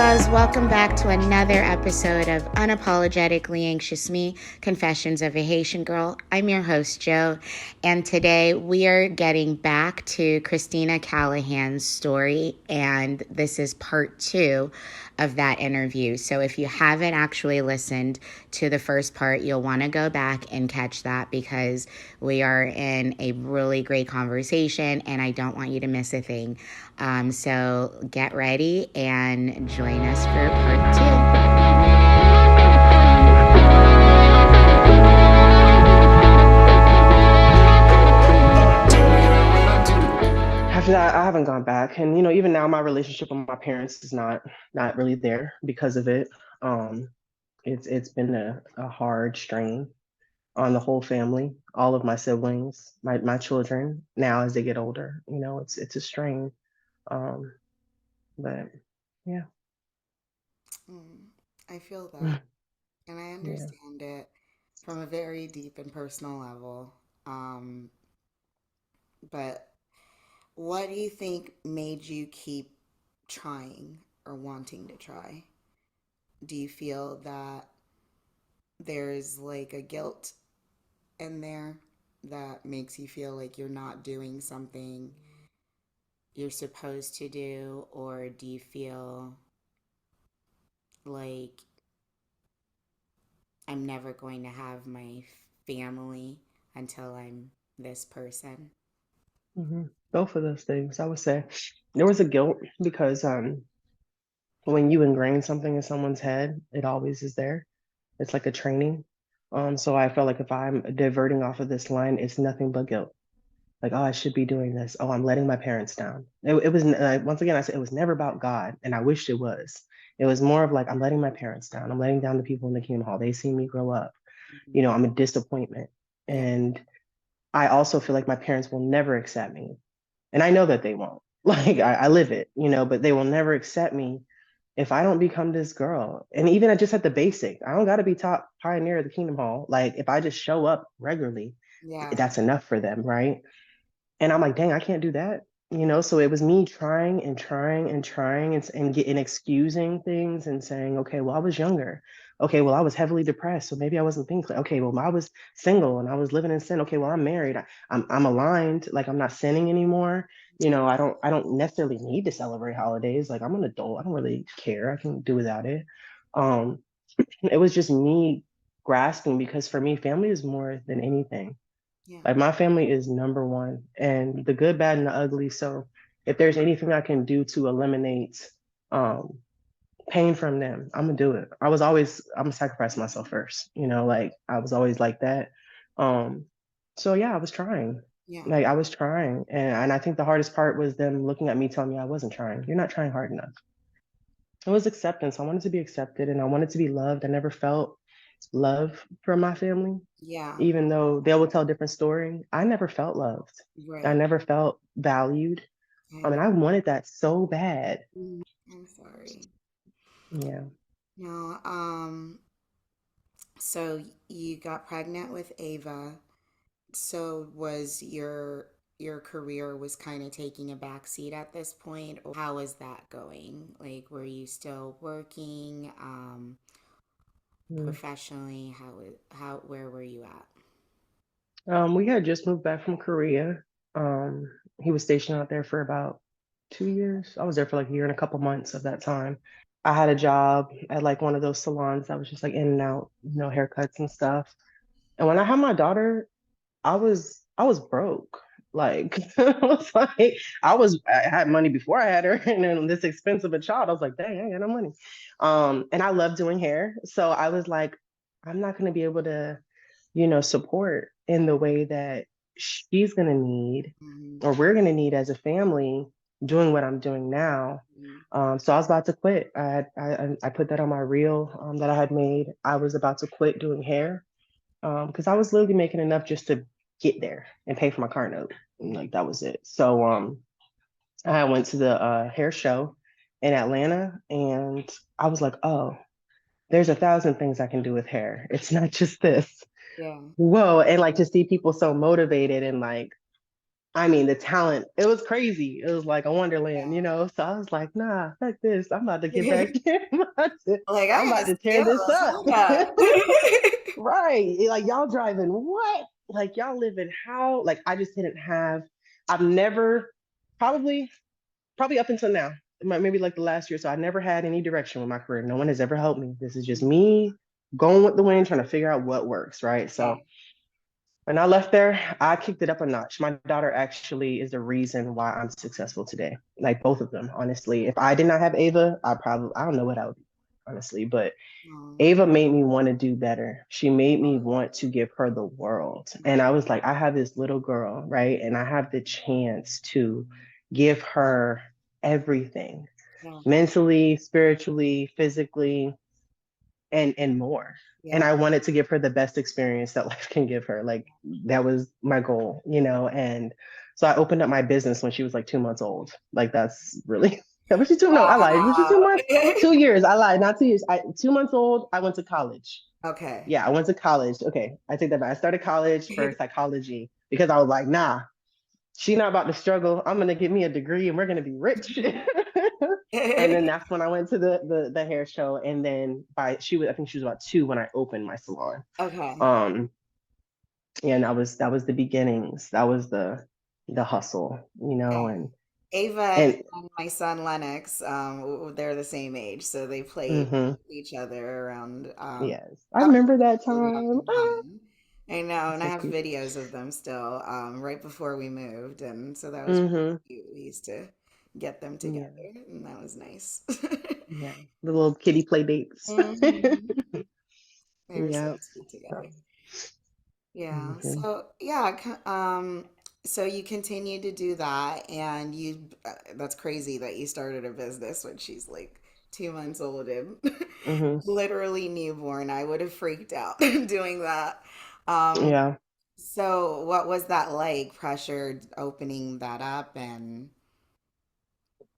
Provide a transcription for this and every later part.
loves. Welcome back to another episode of Unapologetically Anxious Me, Confessions of a Haitian Girl. I'm your host, Joe, and today we are getting back to Krystina Callahan's story, and this is part 2 of that interview. So if you haven't actually listened to the first part, you'll want to go back and catch that because we are in a really great conversation, and I don't want you to miss a thing. So get ready and join us for part 2. After that, I haven't gone back, and even now, my relationship with my parents is not really there because of it. Um, it's been a hard strain on the whole family, all of my siblings, my children. Now, as they get older, it's a strain. Um, but yeah, I feel that, and I yeah. understand it from a very deep and personal level. Um, but what do you think made you keep trying or wanting to try? Do you feel that there's like a guilt in there that makes you feel like you're not doing something you're supposed to do, or do you feel like I'm never going to have my family until I'm this person? Both of those things, I would say. There was a guilt because when you ingrain something in someone's head, it always is there. It's like a training. So I felt like if I'm diverting off of this line, it's nothing but guilt. Like, oh, I should be doing this. Oh, I'm letting my parents down. It was once again, I said it was never about God, and I wished it was. It was more of like I'm letting my parents down. I'm letting down the people in the Kingdom Hall. They see me grow up. Mhm. I'm a disappointment, Yeah. and I also feel like my parents will never accept me, and I know that they won't. Like I live it, but they will never accept me if I don't become this girl. And even just at the basic, I don't got to be top pioneer of the Kingdom Hall. Like if I just show up regularly, Yeah. that's enough for them, right? And I'm like, dang, I can't do that. So it was me trying and trying and trying and getting excusing things and saying, okay, well, I was younger. Okay, well, I was heavily depressed, so maybe I wasn't thinking. Okay, well, I was single and I was living in sin. Okay, well, I'm married. I'm aligned. Like I'm not sinning anymore. Yeah. I don't necessarily need to celebrate holidays. Like I'm an adult. I don't really care. I can do without it. Um, it was just me grasping because for me, family is more than anything. Yeah. Like my family is number one, and the good, bad, and the ugly. So if there's anything I can do to eliminate um, pain from them, I'm gonna do it. I'm gonna sacrifice myself first. Like I was always like that. Um, so yeah, I was trying. Yeah. Like I was trying, and I think the hardest part was them looking at me, telling me I wasn't trying. You're not trying hard enough. It was acceptance. I wanted to be accepted, and I wanted to be loved. I never felt love from my family Yeah. even though they will tell a different story. I never felt loved. I Right. never felt valued. I mean, I'm I wanted that so bad. I'm sorry. Yeah. No, so you got pregnant with Ava. So was your career was kind of taking a back seat at this point, or how was that going? Like, were you still working Mm. professionally? How where were you at? We had just moved back from Korea. He was stationed out there for about 2 years. I was there for like a year and a couple months of that time. I had a job at like one of those salons that was just like in and out, haircuts and stuff. And when I had my daughter, I was broke. Like I was like I had money before I had her, and then this expensive a child. I was like, dang, I ain't got no money. And I love doing hair, so I was like, I'm not gonna be able to, support in the way that she's gonna need, Mm-hmm. or we're gonna need as a family, doing what I'm doing now. So I was about to quit. I put that on my reel that I had made. I was about to quit doing hair because I was literally making enough just to get there and pay for my car note. And, like that was it. So I went to the hair show in Atlanta, and I was like, oh, there's 1,000 things I can do with hair. It's not just this. Yeah. Whoa, and like to see people so motivated and like I mean, the talent, it was crazy. It was like a wonderland, Yeah. So I was like, nah, fuck this. I'm about to get back in. Like, I I'm got about to tear this skills. up. Hold up. Right. Like y'all driving what? Like y'all living how? Like I just didn't have, I've never, probably, probably up until now, maybe like the last year. So I never had any direction with my career. No one has ever helped me. This is just me going with the wind, trying to figure out what works. Right. Yeah. So when I left there, I kicked it up a notch. My daughter actually is the reason why I'm successful today. Like both of them, honestly. If I did not have Ava, I don't know what I would be, honestly. But Oh, Ava made me want to do better. She made me want to give her the world. And I was like, I have this little girl, right? And I have the chance to give her everything, yeah. mentally, spiritually, physically, and more. And Yeah. I wanted to give her the best experience that life can give her. Like that was my goal, And so I opened up my business when she was like 2 months old. Like that's really that was she two? No, I lied. Was she Wow. 2 months? 2 years. I lied. Not 2 years. 2 months old. I went to college. Okay. Yeah, I went to college. Okay, I take that back. I started college for psychology because I was like, nah, she not about to struggle. I'm gonna get me a degree and we're gonna be rich. And then that's when I went to the hair show. And then I think she was about 2 when I opened my salon. Okay. Um, and that was the beginnings. That was the hustle, Ava and and my son Lennox, they're the same age, so they played hmm each other around. yes, I That was remember that really time. having fun. I know, That's and I so have cute. videos of them still, right before we moved, and so that was really Hmm. cute. We used to get them together, Yeah, and that was nice. yeah, the little kitty play dates. hmm They were so Yeah. sweet together. So, Yeah. mhm. So you continue to do that, and that's crazy that you started a business when she's like 2 months old and Mhm. literally newborn. I would have freaked out doing that. Um, Yeah, so what was that like, pressured opening that up and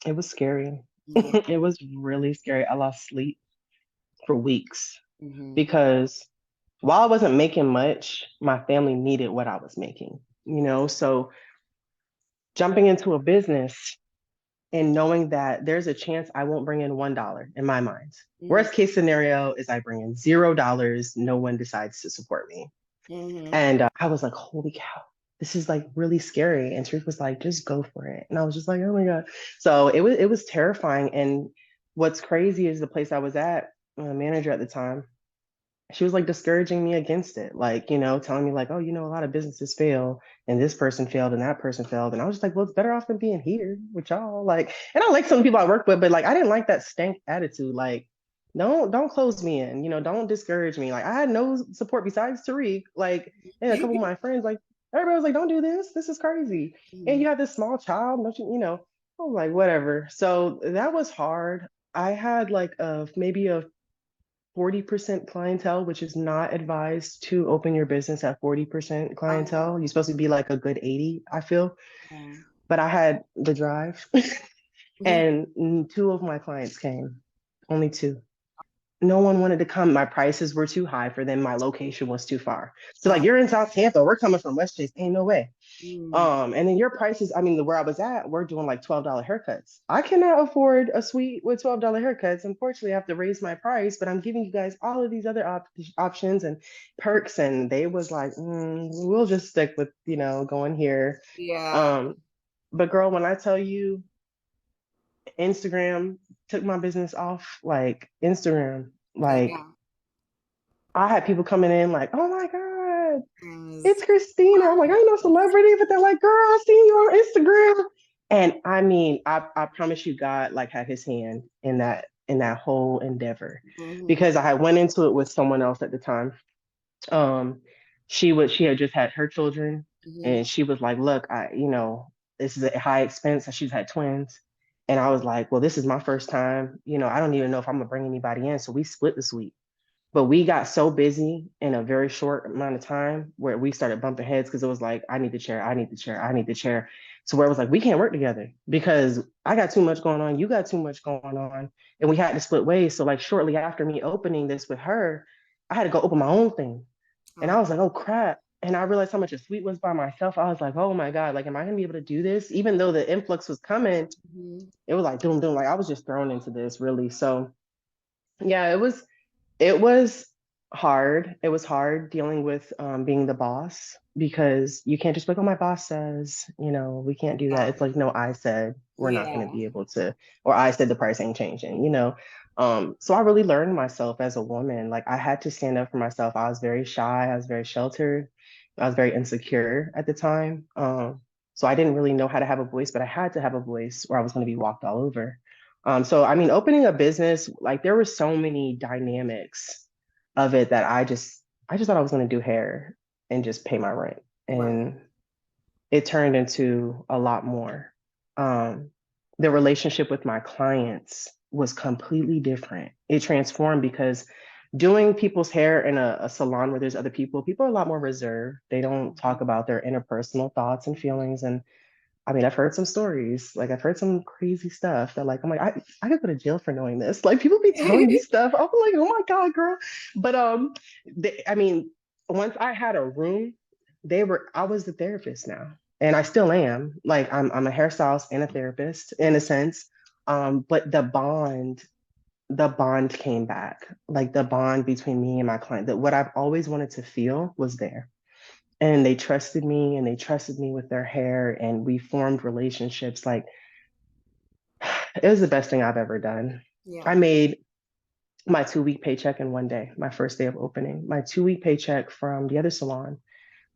it was scary. yeah. It was really scary. I lost sleep for weeks hmm because while I wasn't making much, my family needed what I was making. So jumping into a business and knowing that there's a chance I won't bring in $1 in my mind. hmm Worst case scenario is I bring in $0. No one decides to support me. hmm And I was like, holy cow, this is like really scary. And Tariq was like, just go for it. And I was just like, oh my God. So it was terrifying. And what's crazy is the place I was at, my manager at the time, she was like discouraging me against it, like, telling me like, oh, a lot of businesses fail and this person failed and that person failed. And I was just like, well, it's better off than being here with y'all. Like, and I like some people I work with, but like I didn't like that stank attitude. Like, don't close me in, don't discourage me. Like I had no support besides Tariq, like, and a couple of my friends, like everybody was like, don't do this. This is crazy. And you have this small child, don't you? I was like, whatever. So that was hard. I had like maybe a 40% clientele, which is not advised to open your business at 40% Oh, clientele. You're supposed to be like a good 80, I feel. yeah. But I had the drive, Mhm. and two of my clients came, only two. No one wanted to come. My prices were too high for them. My location was too far. So like, Oh, you're in South Tampa, we're coming from West Chase. Ain't no way. mm, And then your prices, I mean, where I was at, we're doing like $12 haircuts. I cannot afford a suite with $12 haircuts. Unfortunately, I have to raise my price, but I'm giving you guys all of these other options and perks. And they was like, we'll just stick with, going here. yeah. Um, but girl, when I tell you Instagram took my business off, like Instagram, like Yeah. I had people coming in like, oh my God, It was it's Krystina. I'm like, I ain't no celebrity, but they're like, girl, I seen you on Instagram. And I mean, I promise you, God like had his hand in that whole endeavor hmm because I had went into it with someone else at the time. Um, she had just had her children, hmm and she was like, look, this is a high expense. She's had twins. And I was like, well, this is my first time. I don't even know if I'm gonna bring anybody in. So we split the suite. But we got so busy in a very short amount of time where we started bumping heads because it was like, I need the chair, I need the chair, I need the chair. So where it was like, we can't work together because I got too much going on, you got too much going on, and we had to split ways. So like shortly after me opening this with her, I had to go open my own thing. And I Oh, was like, oh crap. And I realized how much a suite was by myself. I was like, oh my God, like, am I gonna be able to do this? Even though the influx was coming, Mhm. it was like doom, doom. Like I was just thrown into this really. So yeah, it was hard. It was hard dealing with being the boss because you can't just be like, oh, my boss says, we can't do that. It's like, no, I said we're not going to Yeah. be able to, or I said the price ain't changing. So I really learned myself as a woman. Like I had to stand up for myself. I was very shy. I was very sheltered. I was very insecure at the time. So I didn't really know how to have a voice, but I had to have a voice or I was going to be walked all over. So I mean, opening a business, like there were so many dynamics of it that I just thought I was gonna do hair and just pay my rent. Right. And it turned into a lot more. Um, the relationship with my clients was completely different. It transformed because doing people's hair in a salon where there's other people are a lot more reserved. They don't talk Mhm. about their interpersonal thoughts and feelings. And I mean, I've heard some stories, like I've heard some crazy stuff that like I'm like, I could go to jail for knowing this. Like people be telling me stuff. I'm like, oh my God, girl. But I mean, once I had a room, I was the therapist now. And I still am. Like I'm a hairstylist and a therapist in a sense. But the bond came back. Like the bond between me and my client, that what I've always wanted to feel was there, and they trusted me and they trusted me with their hair, and we formed relationships. Like it was the best thing I've ever done. I Yeah. made my 2 week paycheck in one day, my first day of opening. My 2 week paycheck from the other salon,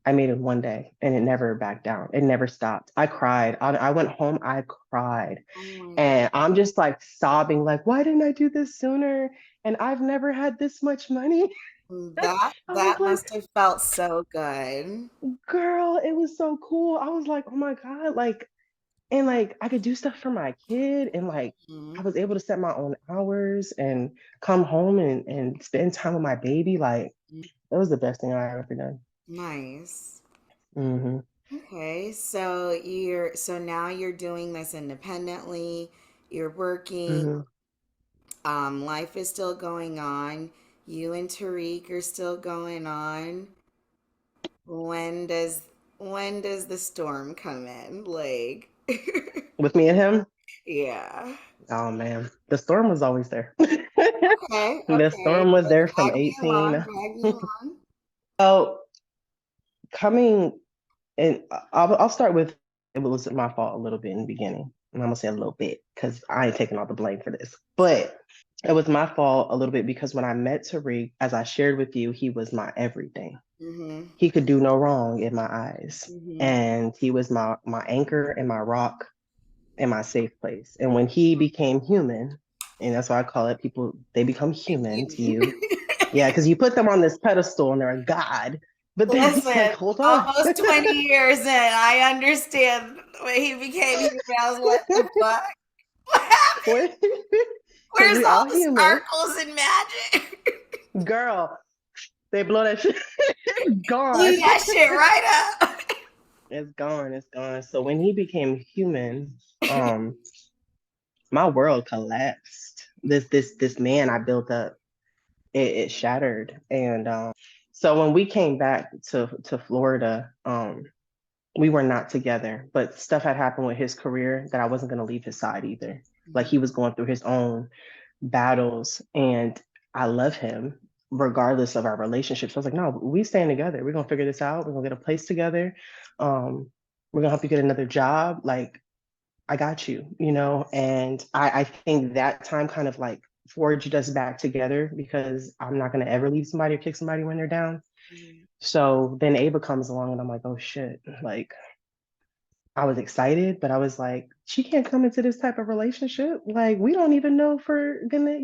I made it one day, and it never backed down. It never stopped. I cried. I went home, I cried. Oh my God. And I'm just like sobbing, like, why didn't I do this sooner? And I've never had this much money. That I was that like, must have felt so good. girl, it was so cool. I was like, oh my God, like, and like I could do stuff for my kid, and like I Mhm. was able to set my own hours and come home and spend time with my baby. Like that was the best thing I ever done. Nice. Hmm. Okay, so now you're doing this independently. You're working. Hmm. Life is still going on. You and Tariq are still going on. When does when does the storm come in? Like, With me and him, yeah. oh man, the storm was always there. Okay, The okay. storm was But there from drag me along, 18. drag me along. So coming, and I'll start with, it was my fault a little bit in the beginning. And I'm gonna say a little bit because I ain't taking all the blame for this. But it was my fault a little bit because when I met Tariq, as I shared with you, he was my everything. Mm-hmm. He could do no wrong in my eyes. Mm-hmm. And he was my anchor and my rock and my safe place. And when he became human, and that's why I call it, people, they become human to Human. you. Yeah, because you put them on this pedestal and they're a god. But then it's like, Listen, hold on. almost 20 years in, I understand when he became human. I was, what the fuck? What happened? Because Where's we all all the human. sparkles and magic? Girl, they blow that shit. It's gone. Blew that shit right up. It's gone. It's gone. So when he became human, my world collapsed. This man I built up, it shattered. And so when we came back to Florida, we were not together, but stuff had happened with his career that I wasn't going to leave his side either. Like he was going through his own battles, and I love him regardless of our relationship. So I was like, no, we staying together. We're gonna figure this out. We're gonna get a place together. We're gonna help you get another job. Like I got you. And I think that time kind of like forged us back together because I'm not gonna ever leave somebody or kick somebody when they're down. So then Ava comes along and I'm like, oh shit. Like I was excited, but I was like, she can't come into this type of relationship. Like, we don't even know if we're gonna,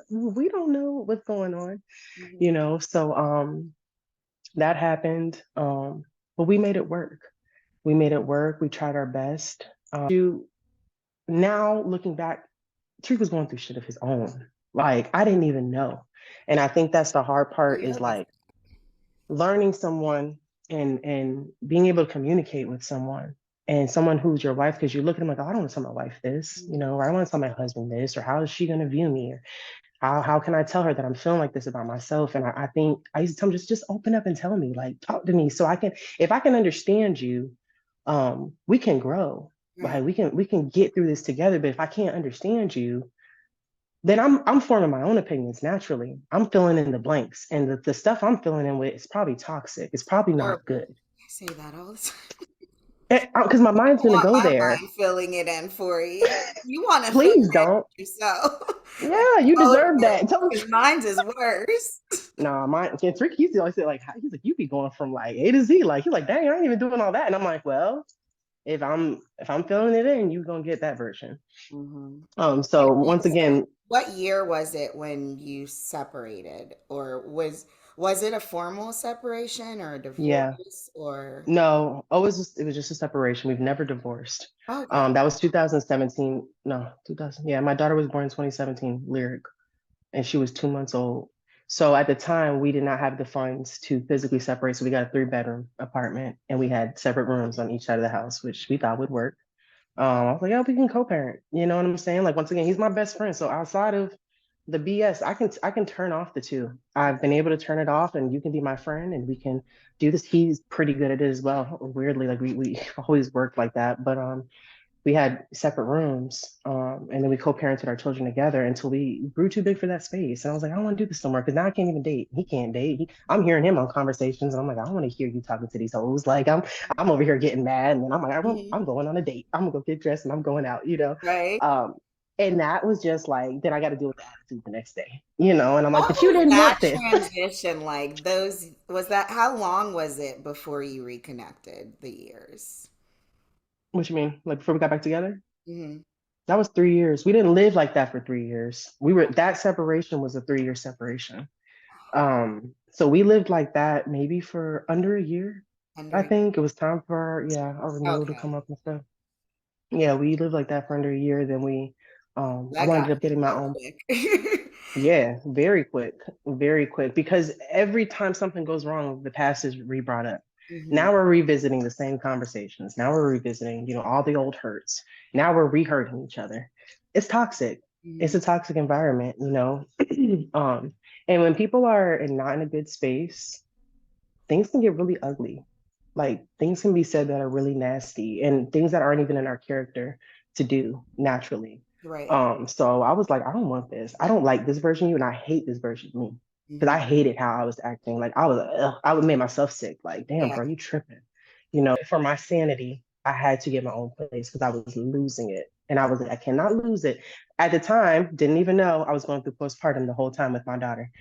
we don't know what's going on. So that happened. But we made it work. We made it work. We tried our best. Now looking back, Tree was going through shit of his own. Like, I didn't even know. And I think that's the hard part is Really? like learning someone and being able to communicate with someone and someone who's your wife, because you look at them like, oh, I don't want to tell my wife this, or I don't want to tell my husband this, or how is she going to view me? How can I tell her that I'm feeling like this about myself? And I think I used to tell him, just open up and tell me, like, talk to me so I can, if I can understand you, we can grow. Like Right. we can get through this together. But if I can't understand you, then I'm forming my own opinions naturally. I'm filling in the blanks. And the stuff I'm filling in with is probably toxic. It's probably not Horrible. good. I say that all the time. Because my mind's I gonna want go my there. mind filling it in for you. You want to fill Please it don't. in yourself. And Yeah, you close deserve it that. Tell me. because mine's is worse. Nah, mine. It's Ricky. He's always said like, he's like, you be going from like A to Z. Like he's like, dang, I ain't even doing all that. And I'm like, well, if I'm filling it in, you gonna get that version. Hmm. So once again, What year was it when you separated, or was it a formal separation or a yeah, divorce or? no, it was just a separation. We've never divorced. Okay. That was 2017. No, 2000. Yeah, my daughter was born in 2017, Lyric, and she was 2 months old. So at the time, we did not have the funds to physically separate. So we got a three-bedroom apartment, and we had separate rooms on each side of the house, which we thought would work. I was like, yeah, we can co-parent. You know what I'm saying? Like once again, he's my best friend. So outside of the BS, I can turn off the two. I've been able to turn it off, and you can be my friend, and we can do this. He's pretty good at it as well. Weirdly, like we always worked like that. But we had separate rooms, and then we co-parented our children together until we grew too big for that space. And I was like, I don't want to do this no more because now I can't even date. He can't date. I'm hearing him on conversations, and I'm like, I don't want to hear you talking to these hoes. Like I'm over here getting mad, and then I'm like, I'm Mhm. going on a date. I'm gonna go get dressed, and I'm going out. Right. Um, and that was just like, then I got to deal with the attitude the next day. And I'm like, What but you was didn't that want this. transition like? Was that, how long was it before you reconnected, the years? What you mean? Like before we got back together? Hmm. That was 3 years. We didn't live like that for 3 years. That separation was a 3 year separation. So we lived like that maybe for under a year. I Under, think it was time for our renewal to come okay. up and stuff. Yeah, we lived like that for under a year. Then I That got wound up getting my real own. quick. Yeah, very quick. Because every time something goes wrong, the past is re-brought up. Hmm. Now we're revisiting the same conversations. Now we're revisiting, all the old hurts. Now we're re-hurting each other. It's toxic. It's Hmm. a toxic environment. um, and when people are not in a good space, things can get really ugly. Like things can be said that are really nasty and things that aren't even in our character to do naturally. Right. So I was like, I don't want this. I don't like this version of you, and I hate this version of me because Hmm. I hated how I was acting. Like I would make myself sick. Like, damn, Yeah. bro, you tripping. For my sanity, I had to get my own place because I was losing it, and I was like, I cannot lose it. At the time, didn't even know I was going through postpartum the whole time with my daughter.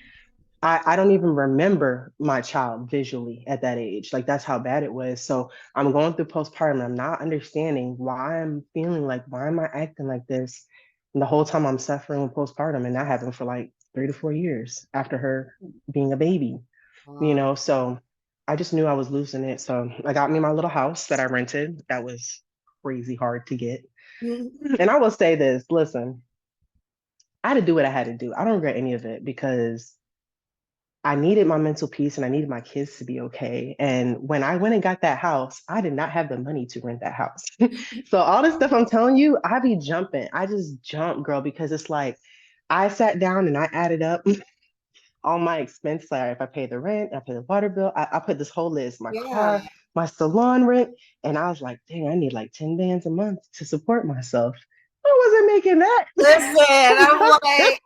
I don't even remember my child visually at that age. Like that's how bad it was. So I'm going through postpartum. I'm not understanding why I'm feeling like, why am I acting like this? And the whole time I'm suffering with postpartum. And that happened for like 3 to 4 years after her being a baby, Wow. So I just knew I was losing it. So I got me my little house that I rented. That was crazy hard to get. And I will say this, listen, I had to do what I had to do. I don't regret any of it because I needed my mental peace and I needed my kids to be okay. And when I went and got that house, I did not have the money to rent that house. So all this stuff I'm telling you, I be jumping. I just jump, girl, because it's like I sat down and I added up all my expenses. Like if I pay the rent, I pay the water bill, I put this whole list, my Yeah. car, my salon rent, and I was like, dang, I need like 10 bands a month to support myself. I wasn't making that. Listen, I'm like,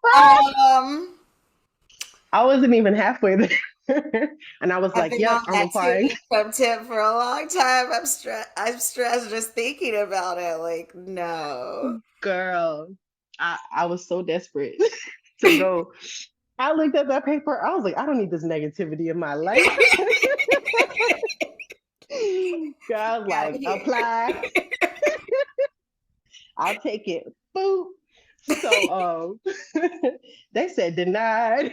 I wasn't even halfway there. And I was I've like, been yep, on I'm that two applying. income tip for a long time. I'm stressed just thinking about it. Like, no. Girl, I was so desperate to go. I looked at that paper. I was like, I don't need this negativity in my life. Girl, I was Out of like, here. apply. I'll take it. Boop. So they said denied.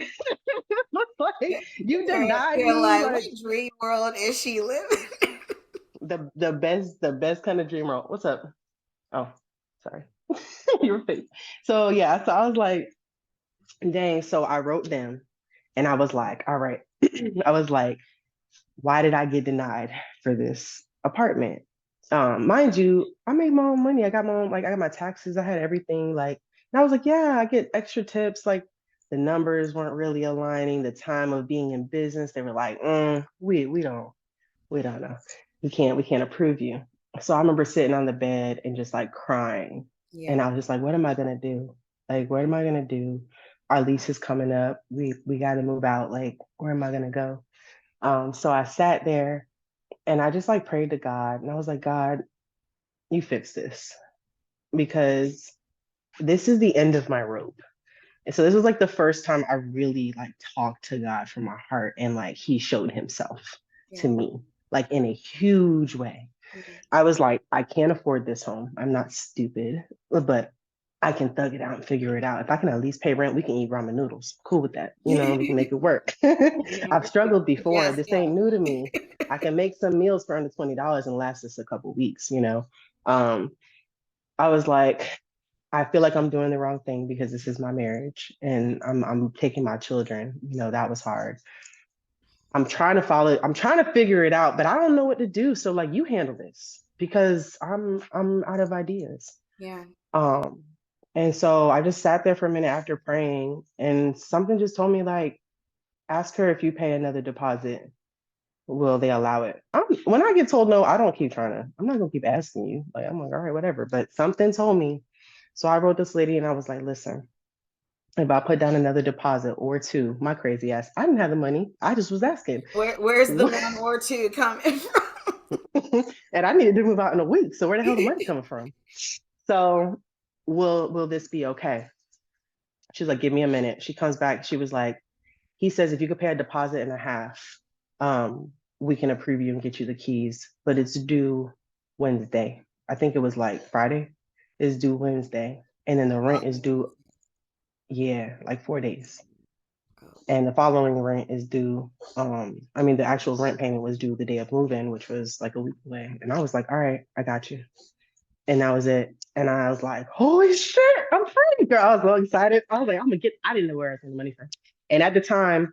Like, you denied You're me. like, Like what dream world is she living? the best kind of dream role. What's up? Oh, sorry. Your face. So yeah, so I was like, dang. So I wrote them and I was like, all right. I was like, why did I get denied for this apartment? Mind you, I made my own money. I got my own, like I got my taxes, I had everything. Like, and I was like, yeah, I get extra tips. Like, The numbers weren't really aligning. The time of being in business, they were like, we don't know. We can't approve you. So I remember sitting on the bed and just like crying. And Yeah. I was just like, what am I gonna do? Like, what am I gonna do? Our lease is coming up. We gotta move out. Like, where am I gonna go? So I sat there and I just like prayed to God and I was like, God, you fix this because this is the end of my rope. And so this was like the first time I really like talked to God from my heart and like he showed himself to Yeah. me like in a huge way. Mhm. I was like, I can't afford this home. I'm not stupid, but I can thug it out and figure it out. If I can at least pay rent, we can eat ramen noodles. Cool with that. We can make it work. I've struggled before. Yes, This yes. ain't new to me. I can make some meals for under $20 and last us a couple weeks. Um, I was like, I feel like I'm doing the wrong thing because this is my marriage and I'm taking my children. That was hard. I'm trying to figure it out, but I don't know what to do. So like you handle this because I'm out of ideas. Yeah. Um and so I just sat there for a minute after praying and something just told me like ask her if you pay another deposit, will they allow it? When I get told no, I don't keep trying to. I'm not gonna keep asking you. Like I'm like, all right, whatever. But something told me. So I wrote this lady and I was like, listen, if I put down another deposit or two, my crazy ass, I didn't have the money. I just was asking. Where's the one or two coming from? And I needed to move out in a week. So where the hell the money coming from? So will this be okay? She's like, give me a minute. She comes back. She was like, he says if you could pay a deposit and a half, we can approve you and get you the keys, but it's due Wednesday. I think it was like Friday. It's due Wednesday. And then the rent is Following due, yeah, like 4 days. Wednesday. And the following rent is due. The actual rent payment was due the day of move-in, which was like a week away. And I was like, all right, I got you. And that was it. And I was like, holy shit, I'm free, girl. I was so excited. I was like, I didn't know where I was getting the money from. And at the time,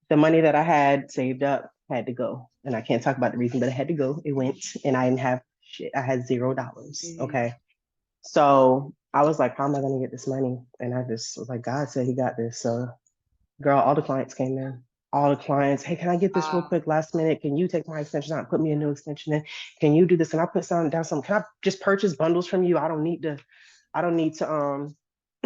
the money that I had saved up had to go. And I can't talk about the reason, but it had to go. It went and I didn't have shit. I had $0. Mhm. Okay. So I was like, how am I going to get this money? And I just was like, God said he got this. So, girl, all the clients came in. All the clients, hey, can I get this real Wow. quick last minute? Can you take my extension out and put me a new extension in? Can you do this? And I put some down some. Can I just purchase bundles from you? I don't need to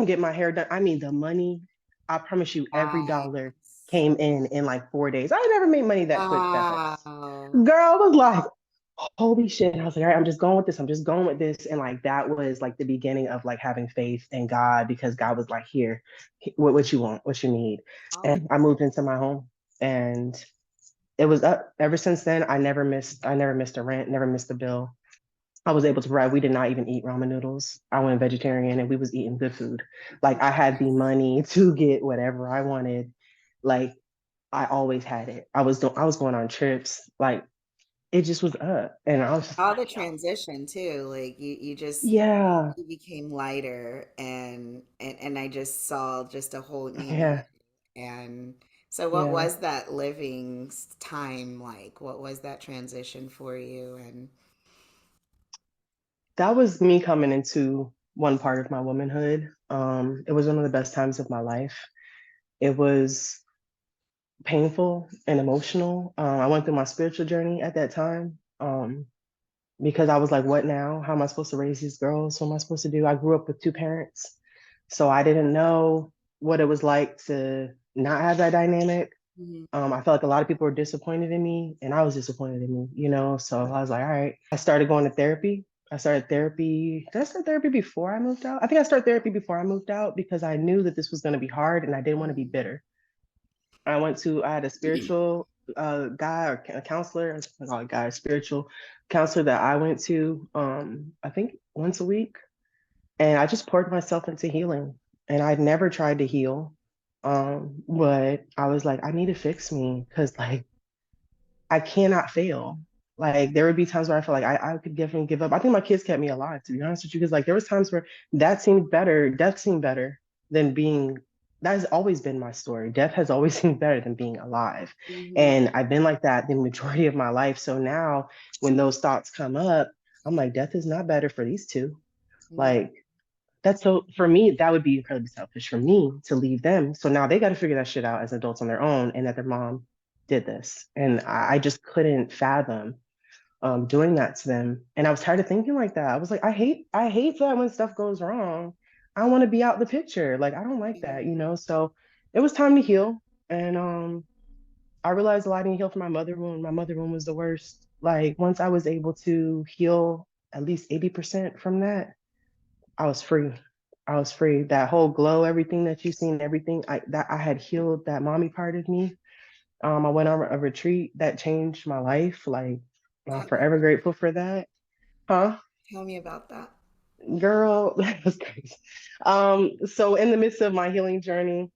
get my hair done. I mean, the money, I promise you, every dollar Nice. came in like 4 days. I never made money that quick, that fast. Wow. Girl, I was like, holy shit. And I was like, all right, I'm just going with this. I'm just going with this. And like that was like the beginning of like having faith in God because God was like, here, what you want, what you need. And I moved into my home and it was up. Ever since then, I never missed a rent, never missed a bill. I was able to provide. We did not even eat ramen noodles. I went vegetarian and we was eating good food. Like I had the money to get whatever I wanted. Like I always had it. I was going on trips. Like it just was up. And I was just All like, the yo, transition too, like you just yeah, you became lighter and I just saw just a whole new yeah, and so what yeah. was that living time like? What was that transition for you and That was me coming into one part of my womanhood. It was one of the best times of my life. It was painful and emotional. I went through my spiritual journey at that time. Because I was like, what now? How am I supposed to raise these girls? What am I supposed to do? I grew up with two parents, so I didn't know what it was like to not have that dynamic. Mhm. I felt like a lot of people were disappointed in me, and I was disappointed in me. So I was like, all right. I started going to therapy. I started therapy. Did I start therapy before I moved out? I think I started therapy before I moved out because I knew that this was going to be hard and I didn't want to be Mhm. bitter. I had a spiritual guy or a counselor, I call it guy, a spiritual counselor that I went to, I think once a week. And I just poured myself into healing. And I'd never tried to heal. But I was like, I need to fix me because like I cannot fail. Like there would be times where I feel like I could give up. I think my kids kept me alive, to be honest with you, because like there was times where death seemed better than being that has always been my story. Death has always seemed better than being alive. Mhm. And I've been like that the majority of my life. So now when those thoughts come up, I'm like, death is not better for these two. Yeah. Like that's so for me, that would be incredibly selfish for me to leave them. So now they got to figure that shit out as adults on their own, and that their mom did this. And I just couldn't fathom doing that to them. And I was tired of thinking like that. I was like, I hate that when stuff goes wrong. I want to be out the picture. Like, I don't like that, you know? So it was time to heal. And I realized a lot didn't heal from my mother wound. My mother wound was the worst. Like, once I was able to heal at least 80% from that, I was free. I was free. That whole glow, everything that you've seen, everything I had healed that mommy part of me. I went on a retreat that changed my life. Like, I'm Tell me, forever grateful for that. Huh? tell me about that. Girl, that was crazy. So in the midst of my healing journey,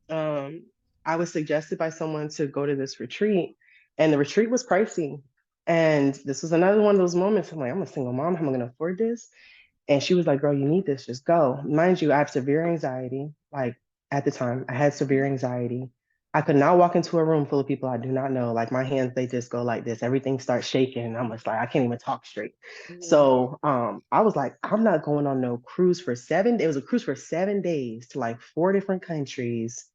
um, I was suggested by someone to go to this retreat, and the retreat was pricey. And this was another one of those moments. I'm like, I'm a single mom. How am I going to afford this? And she was like, girl, you need this, just go. Mind you, I have severe anxiety. Like at the time, I had severe anxiety. I could not walk into a room full of people I do not know. Like my hands, they just go like this. Everything starts shaking. I'm just like, I can't even talk straight. Mhm. So I was like, I'm not going on no cruise for 7 days. It was a cruise for 7 days to like 4 different countries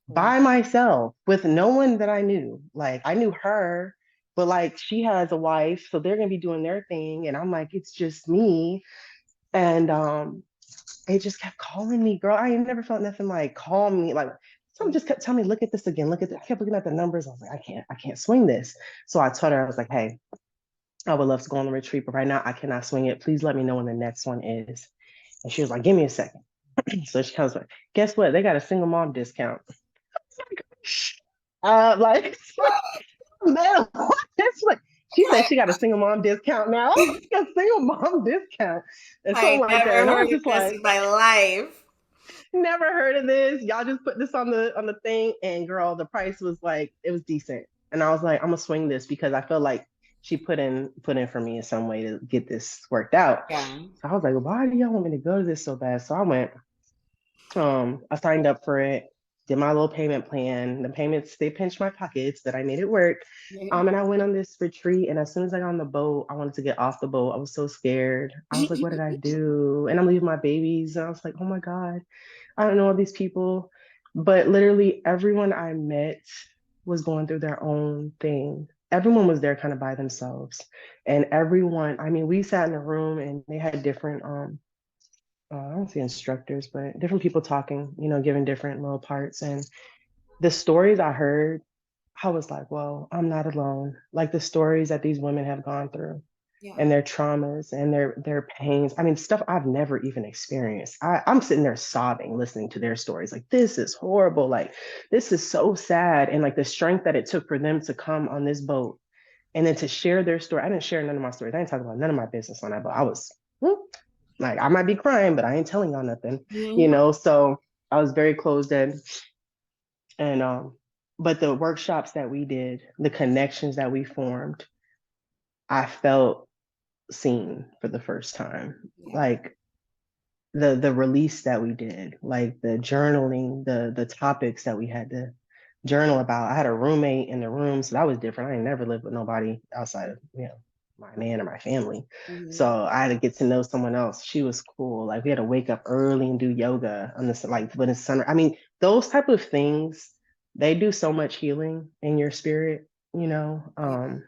Wow. by myself with no one that I knew. Like I knew her, but like she has a wife, so they're gonna be doing their thing. And I'm like, it's just me. And it just kept calling me, girl. I ain't never felt nothing like call me. Like someone just kept telling me, look at this again, look at this. I kept looking at the numbers. I was like, I can't swing this. So I told her, I was like, hey, I would love to go on the retreat, but right now I cannot swing it. Please let me know when the next one is. And she was like, give me a second. So she comes like, guess what? They got a single mom discount. Like man, that's what she said. She got a single mom discount now. A single mom discount and something I like that. never And I heard was of just this like, in my life. never heard of this. Y'all just put this on the thing, and girl, the price was like it was decent. And I was like, I'm gonna swing this because I feel like she put in for me in some way to get this worked out. Yeah. So I was like, why do y'all want me to go to this so bad? So I went. I signed up for it, did my little payment plan. The payments, they pinched my pockets, that I made it work. Yeah. And I went on this retreat. And as soon as I got on the boat, I wanted to get off the boat. I was so scared. I was like, what did I do? And I'm leaving my babies. And I was like, oh my God, I don't know all these people. But literally everyone I met was going through their own thing. Everyone was there kind of by themselves. And everyone, I mean, we sat in a room and they had different I don't say instructors, but different people talking, you know, giving different little parts. And the stories I heard, I was like, well, I'm not alone. Like the stories that these women have gone through Yeah. and their traumas and their pains. I mean, stuff I've never even experienced. I'm sitting there sobbing, listening to their stories. Like, this is horrible. Like, this is so sad. And like the strength that it took for them to come on this boat and then to share their story. I didn't share none of my stories. I didn't talk about none of my business on that boat. I was like, I might be crying, but I ain't telling y'all nothing, you Mhm. know? So I was very closed in. And, but the workshops that we did, the connections that we formed, I felt seen for the first time. Yeah. Like the release that we did, like the journaling, the topics that we had to journal about. I had a roommate in the room, so that was different. I ain't never lived with nobody outside of, you know, my man or my family. So Mhm. I had to get to know someone else. She was cool. Like we had to wake up early and do yoga on this, like when it's sun. I mean, those type of things, they do so much healing in your spirit, you know. Yeah.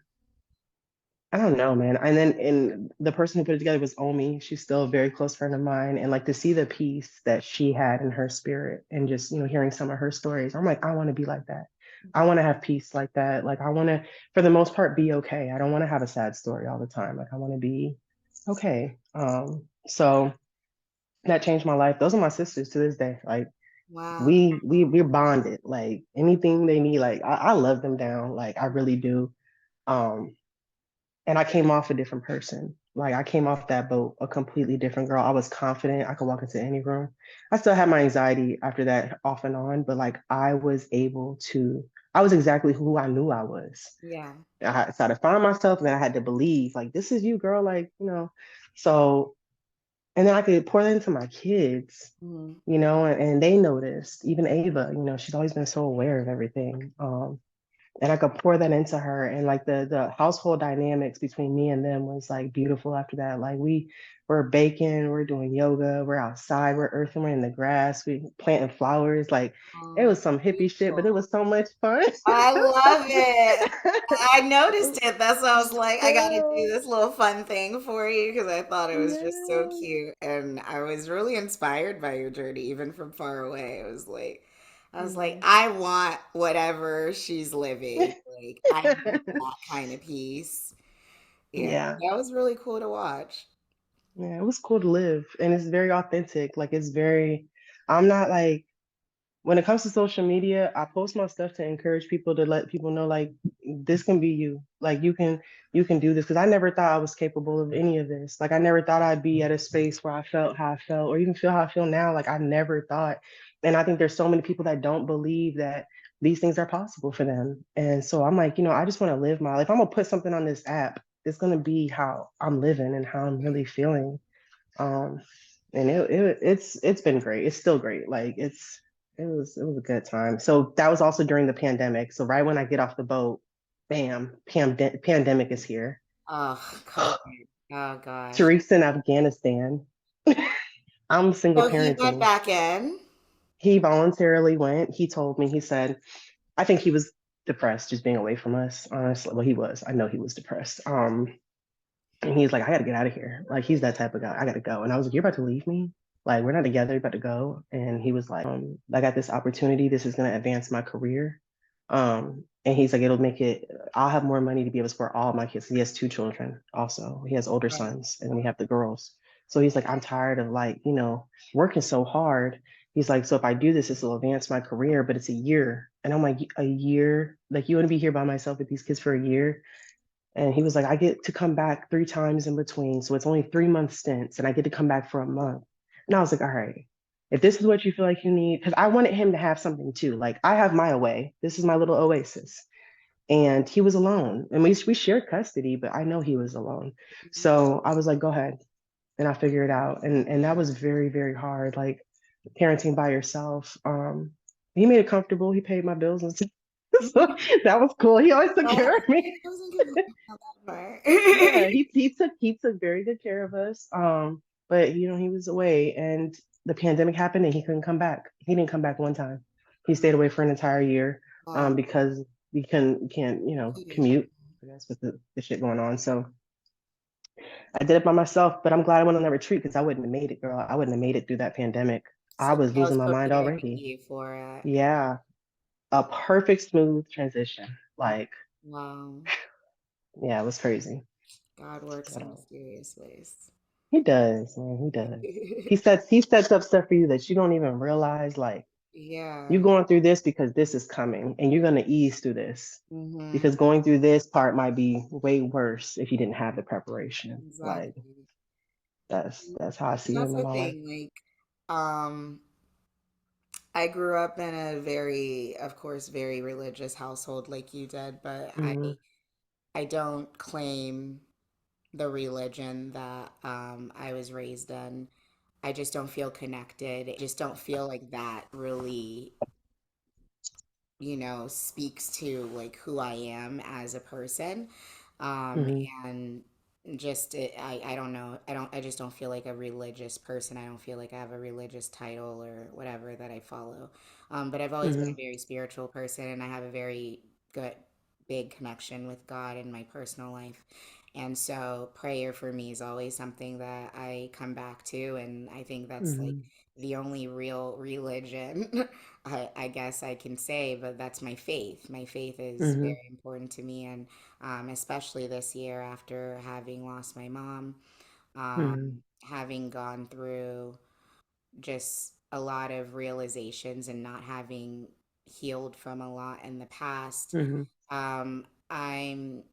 I don't know, man. And then the person who put it together was Omi. She's still a very close friend of mine. And like to see the peace that she had in her spirit and just, you know, hearing some of her stories, I'm like, I want to be like that. I want to have peace like that. Like I want to, for the most part, be okay. I don't want to have a sad story all the time. Like I want to be okay. So that changed my life. Those are my sisters to this day. Like Wow. we're bonded. Like anything they need, like I love them down. Like I really do. Um, and I came off a different person. Like I came off that boat a completely different girl. I was confident. I could walk into any room. I still had my anxiety after that off and on, but like I was able to, I was exactly who I knew I was. Yeah. I had to find myself and then I had to believe like, this is you, girl. Like, you know, so, and then I could pour that into my kids, Mhm. you know, and they noticed, even Ava, you know, she's always been so aware of everything. and I could pour that into her. And like the household dynamics between me and them was like beautiful after that. Like we're baking, we're doing yoga, we're outside, we're earthing, we're in the grass, we planting flowers. Like it Oh, was some hippie shit, but it beautiful. was so much fun. I love it. I noticed it. That's why I was like, I gotta do Yeah, this little fun thing for you because I thought it was just so yeah, cute. And I was really inspired by your journey, even from far away. I was like, yeah. I want whatever she's living. Like, I want that kind of peace. Yeah, Yeah. that was really cool to watch. Yeah, it was cool to live, and it's very authentic. Like it's very, I'm not like when it comes to social media, I post my stuff to encourage people to let people know like this can be you. Like you can do this because I never thought I was capable of any of this. Like I never thought I'd be at a space where I felt how I felt or even feel how I feel now. Like I never thought. And I think there's so many people that don't believe that these things are possible for them. And so I'm like, I just want to live my life. I'm gonna put something on this app. It's gonna be how I'm living and how I'm really feeling. Um, and it's been great. It's still great. Like it was a good time. So that was also during the pandemic. So right when I get off the boat, bam, pandemic is here. Oh, COVID. Oh gosh. Tariq's in Afghanistan. I'm single So he went parenting. back in. He voluntarily went. He told me, he said, I think he was depressed just being away from us, honestly. Well, he was. I know he was depressed. And he's like, I gotta get out of here. Like he's that type of guy. I gotta go. And I was like, you're about to leave me? Like we're not together, you're about to go. And he was like, I got this opportunity. This is gonna advance my career. And he's like, it'll make it, I'll have more money to be able to support all of my kids. He has two children also. He has older Right. sons and we have the girls. So he's like, I'm tired of like, working so hard. He's like, so if I do this, this will advance my career, but it's a year. And I'm like, a year? Like you want to be here by myself with these kids for a year? And he was like, I get to come back 3 times in between. So it's only 3 month stints and I get to come back for a month. And I was like, all right, if this is what you feel like you need, because I wanted him to have something too. Like I have my away. This is my little oasis. And he was alone. And we shared custody, but I know he was alone. So I was like, go ahead. And I figured it out. And that was very, very hard. Like parenting by yourself. He made it comfortable. He paid my bills and stuff. So that was cool. He always took Oh, care of me. I wasn't giving that part. Yeah, he took very good care of us. But he was away and the pandemic happened and he couldn't come back. He didn't come back one time. He stayed away for an entire year Wow. because we can't, commute, I guess, with the shit going on. So I did it by myself, but I'm glad I went on that retreat because I wouldn't have made it, girl. I wouldn't have made it through that pandemic. I So was that was losing my mind preparing already. you for it. Yeah, a perfect smooth transition. Like, Wow. yeah, it was crazy. God works But, in mysterious ways. he does, man. He does. He sets up stuff for you that you don't even realize. Like Yeah. you're going through this because this is coming, and you're gonna ease through this Mm-hmm. because going through this part might be way worse if you didn't have the preparation. Like Exactly. that's how I And see it that's in the my life. thing. Um, I grew up in a very, of course, very religious household like you did, but Mm-hmm, I don't claim the religion that I was raised in. I just don't feel connected. I just don't feel like that really, speaks to like who I am as a person. Um, mm-hmm, and I don't know. I just don't feel like a religious person. I don't feel like I have a religious title or whatever that I follow. But I've always been mm-hmm, a very spiritual person and I have a very good, big connection with God in my personal life. And so prayer for me is always something that I come back to. And I think that's like mm-hmm, the only real religion I guess I can say, but that's my faith. My faith is mm-hmm, very important to me. And especially this year after having lost my mom, mm-hmm, having gone through just a lot of realizations and not having healed from a lot in the past. mm-hmm. I'm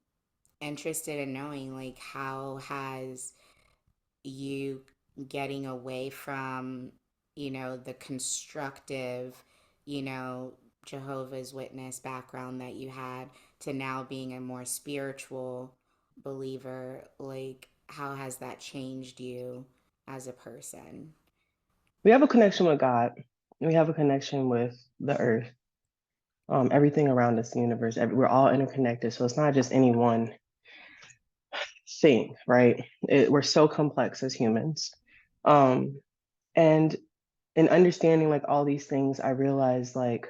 interested in knowing like how has you getting away from, the constructive, you know, Jehovah's Witness background that you had to now being a more spiritual believer, like how has that changed you as a person? We have a connection with God. We have a connection with the earth. everything around us, the universe, we're all interconnected. So it's not just any one thing, right? We're so complex as humans. Um, and in understanding like all these things, I realized like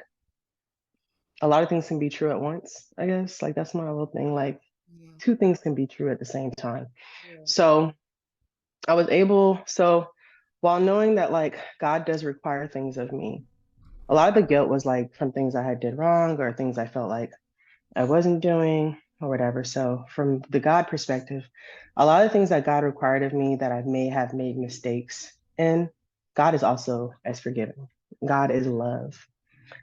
a lot of things can be true at once, I guess. Like that's my little thing. Like Yeah. two things can be true at the same time. Yeah. So I was able, so while knowing that like God does require things of me, a lot of the guilt was like from things I had did wrong or things I felt like I wasn't doing or whatever. So from the God perspective, a lot of things that God required of me that I may have made mistakes in, God is also as forgiving. God is love.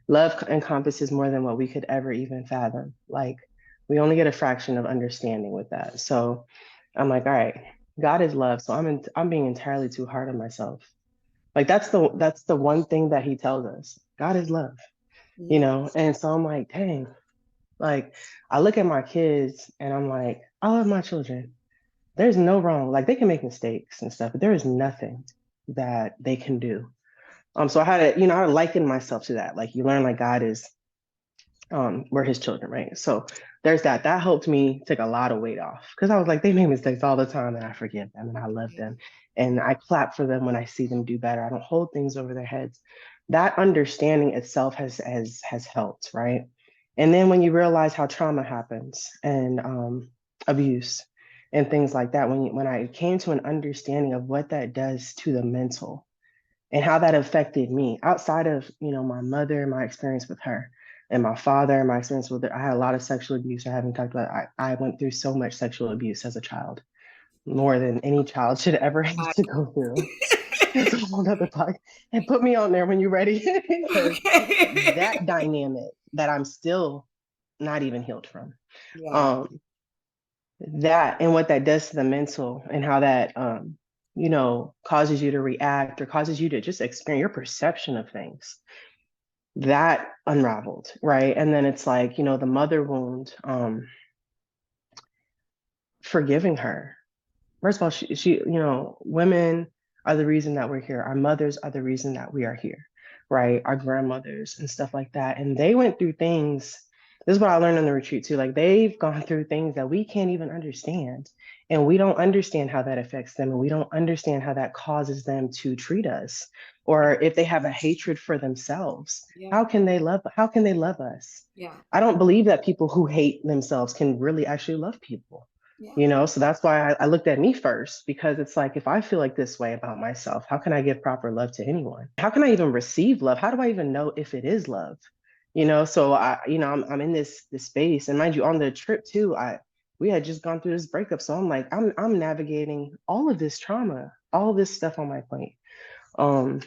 Love encompasses more than what we could ever even fathom. Like we only get a fraction of understanding with that. So I'm like, all right, God is love. So I'm being entirely too hard on myself. Like that's the one thing that he tells us. God is love, you Yeah. know? And so I'm like, dang, like I look at my kids and I'm like, I love my children. There's no wrong. Like they can make mistakes and stuff, but there is nothing that they can do. So I had to, I liken myself to that. Like you learn like God is we're his children, right? So there's that. That helped me take a lot of weight off because I was like, they make mistakes all the time and I forgive them and I love Yeah. them. And I clap for them when I see them do better. I don't hold things over their heads. That understanding itself has helped, right? And then when you realize how trauma happens and abuse and things like that, when I came to an understanding of what that does to the mental, and how that affected me outside of my mother, my experience with her, and my father, my experience with her. I had a lot of sexual abuse. I haven't talked about it. I went through so much sexual abuse as a child, more than any child should ever have to go through. It's a whole nother podcast. And put me on there when you're ready, because that dynamic that I'm still not even healed from. Yeah. Um, that and what that does to the mental and how that causes you to react or causes you to just experience your perception of things, that unraveled, right? And then it's like the mother wound, forgiving her. First of all, she women are the reason that we're here. Our mothers are the reason that we are here, right? Our grandmothers and stuff like that. And they went through things. This is what I learned on the retreat too. Like they've gone through things that we can't even understand. And we don't understand how that affects them. And we don't understand how that causes them to treat us. Or if they have a hatred for themselves, Yeah. how can they love us? Yeah. I don't believe that people who hate themselves can really actually love people. Yeah. So that's why I looked at me first, because it's like, if I feel like this way about myself, how can I give proper love to anyone? How can I even receive love? How do I even know if it is love? So I'm in this space, and mind you, on the trip too, we had just gone through this breakup. So I'm like, I'm navigating all of this trauma, all this stuff on my plate. Um,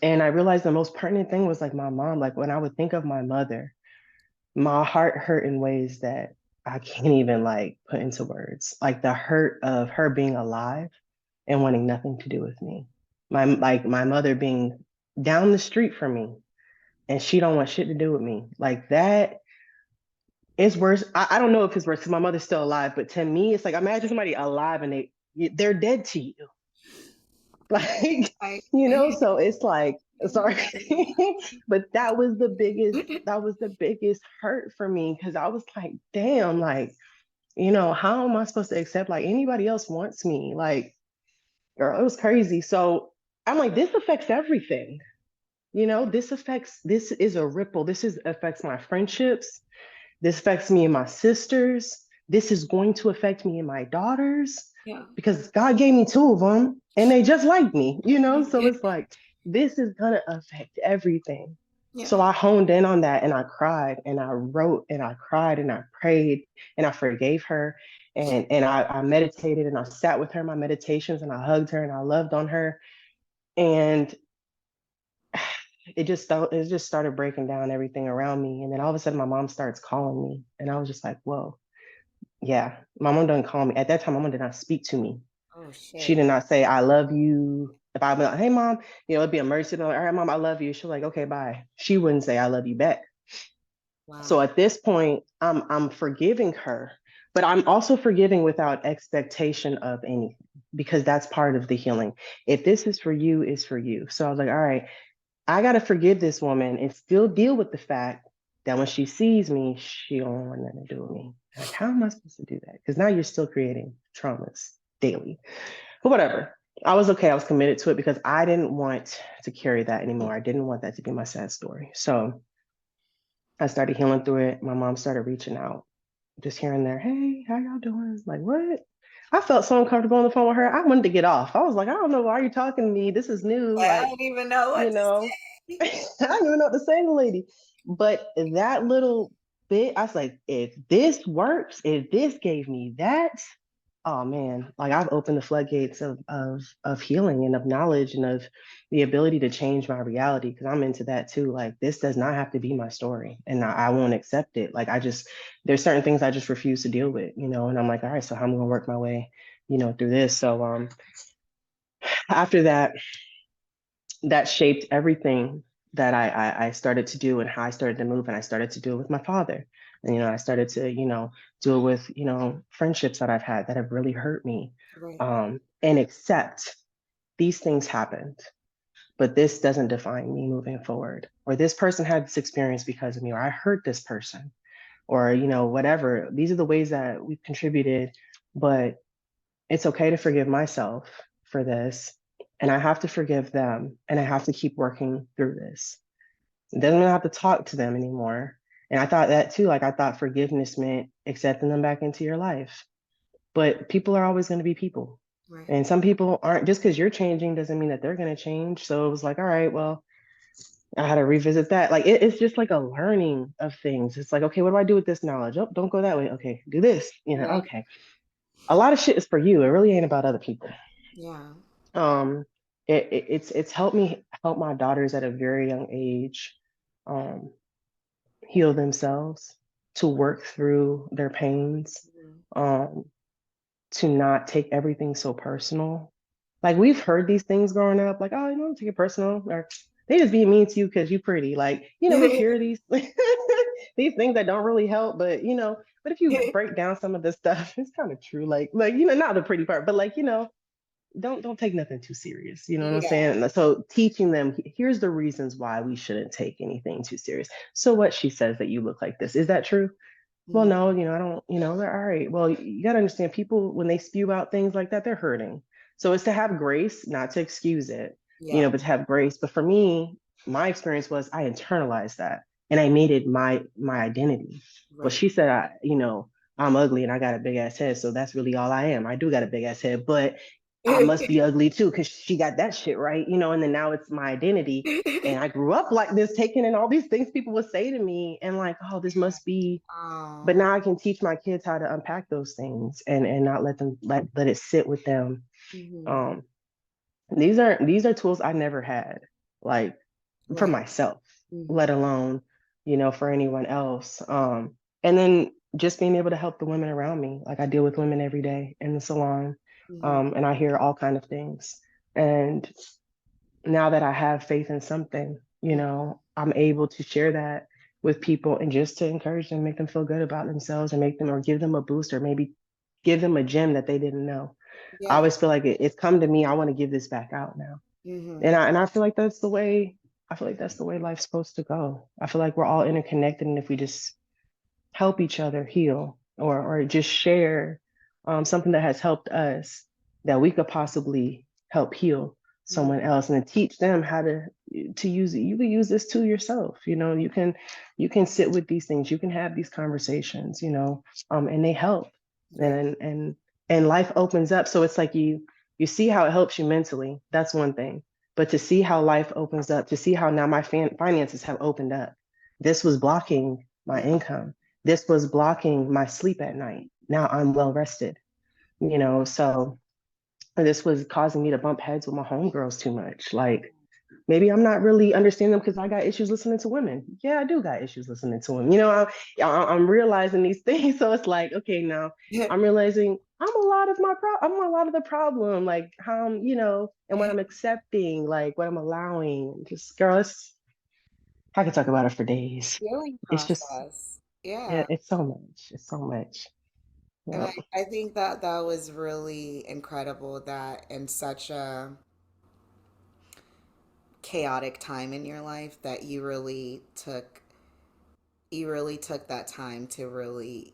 and I realized the most pertinent thing was like my mom. Like when I would think of my mother, my heart hurt in ways that I can't even like put into words. Like the hurt of her being alive and wanting nothing to do with me. My mother being down the street from me and she don't want shit to do with me. Like that is worse. I don't know if it's worse because my mother's still alive, but to me, it's like imagine somebody alive and they're dead to you. Like, I so it's like, sorry. But that was the biggest hurt for me, because I was like, damn, like, how am I supposed to accept like anybody else wants me? Like, girl, it was crazy. So I'm like, this affects everything. This is a ripple. Affects my friendships. This affects me and my sisters. This is going to affect me and my daughters, yeah. because God gave me two of them and they just like me. So it's like, this is going to affect everything. Yeah. So I honed in on that and I cried and I wrote and I cried and I prayed and I forgave her, and I meditated and I sat with her in my meditations and I hugged her and I loved on her. And it just started breaking down everything around me. And then all of a sudden my mom starts calling me and I was just like, whoa, yeah, my mom doesn't call me. At that time, my mom did not speak to me. Oh She shit. did not say, I love you. If I'd be like, hey mom, it'd be a mercy. Like, all right, mom, I love you. She's like, okay, bye. She wouldn't say I love you back. Wow. So at this point, I'm forgiving her, but I'm also forgiving without expectation of anything, because that's part of the healing. If this is for you, it's for you. So I was like, all right, I gotta forgive this woman and still deal with the fact that when she sees me, she don't want nothing to do with me. Like, how am I supposed to do that? Because now you're still creating traumas daily. But whatever. I was okay. I was committed to it because I didn't want to carry that anymore. I didn't want that to be my sad story. So I started healing through it. My mom started reaching out just here and there. Hey, how y'all doing? Like, what? I felt so uncomfortable on the phone with her. I wanted to get off. I was like, I don't know why you're talking to me. This is new. I Like, don't even know you what to know, say. I don't even know what to say to the lady. But that little bit, I was like, if this works, if this gave me that, oh man, like I've opened the floodgates of healing and of knowledge and of the ability to change my reality because I'm into that too. Like this does not have to be my story, and I won't accept it. Like I just there's certain things I just refuse to deal with, and I'm like, all right, so how am I gonna work my way, through this? So after that, that shaped everything that I started to do and how I started to move, and I started to do it with my father. And I started to do it with friendships that I've had that have really hurt me, Right, and accept these things happened, but this doesn't define me moving forward. Or this person had this experience because of me, or I hurt this person, or whatever. These are the ways that we've contributed, but it's okay to forgive myself for this. And I have to forgive them. And I have to keep working through this. It doesn't mean I have to talk to them anymore. And I thought that too. Like I thought forgiveness meant accepting them back into your life. But people are always going to be people. right. And some people aren't, just because you're changing doesn't mean that they're going to change. So it was like, all right, well, I had to revisit that. Like it's just like a learning of things. It's like, okay, what do I do with this knowledge? Oh, don't go that way. Okay, do this. Yeah, Okay. A lot of shit is for you. It really ain't about other people. yeah. Um, it's helped me help my daughters at a very young age um, heal themselves, to work through their pains, Mhm. um, to not take everything so personal. Like we've heard these things growing up, like, oh, don't take it personal, or they just being mean to you because you pretty. Like, we hear these these things that don't really help, but but if you break down some of this stuff, it's kind of true. Like, not the pretty part, but like, don't take nothing too serious. You know what I'm Yeah. saying? So teaching them, here's the reasons why we shouldn't take anything too serious. So what, she says that you look like this. Is that true? Well, Mhm. no, I don't, all right. Well, you got to understand people, when they spew out things like that, they're hurting. So it's to have grace, not to excuse it, Yeah, but to have grace. But for me, my experience was I internalized that and I made it my identity. Well, right. she said, I'm ugly and I got a big ass head. So that's really all I am. I do got a big ass head, but I must be ugly too because she got that shit right, and then now it's my identity. And I grew up like this, taking in all these things people would say to me and like, oh, this must be, but Oh. now I can teach my kids how to unpack those things and not let them let it sit with them. Hmm. Um, these are tools I never had, like for Right. myself, Hmm. let alone, for anyone else. And then just being able to help the women around me. Like I deal with women every day in the salon, Hmm. and I hear all kind of things. And now that I have faith in something, I'm able to share that with people and just to encourage them, make them feel good about themselves and make them, or give them a boost, or maybe give them a gem that they didn't know. I Yeah. always feel like it's come to me. I want to give this back out now. Hmm. And I feel like that's the way life's supposed to go. I feel like we're all interconnected. And if we just help each other heal, or just share something that has helped us, that we could possibly help heal Hmm. someone else, and then teach them how to use it. You can use this to yourself. You can sit with these things, you can have these conversations, and they help. Right. And life opens up. So it's like you see how it helps you mentally. That's one thing. But to see how life opens up, to see how now my finances have opened up. This was blocking my income. This was blocking my sleep at night. Now I'm well rested, so this was causing me to bump heads with my homegirls too much. Like maybe I'm not really understanding them because I got issues listening to women. Yeah, I do got issues listening to them. I'm realizing these things. So it's like, okay, now I'm realizing I'm a lot of the problem. Like how and what I'm accepting, like what I'm allowing. Just girl, I could talk about it for days. Healing It's just, process. Yeah. yeah, it's so much. It's so much. And Yep. I think that that was really incredible that in such a chaotic time in your life that you really took you really took that time to really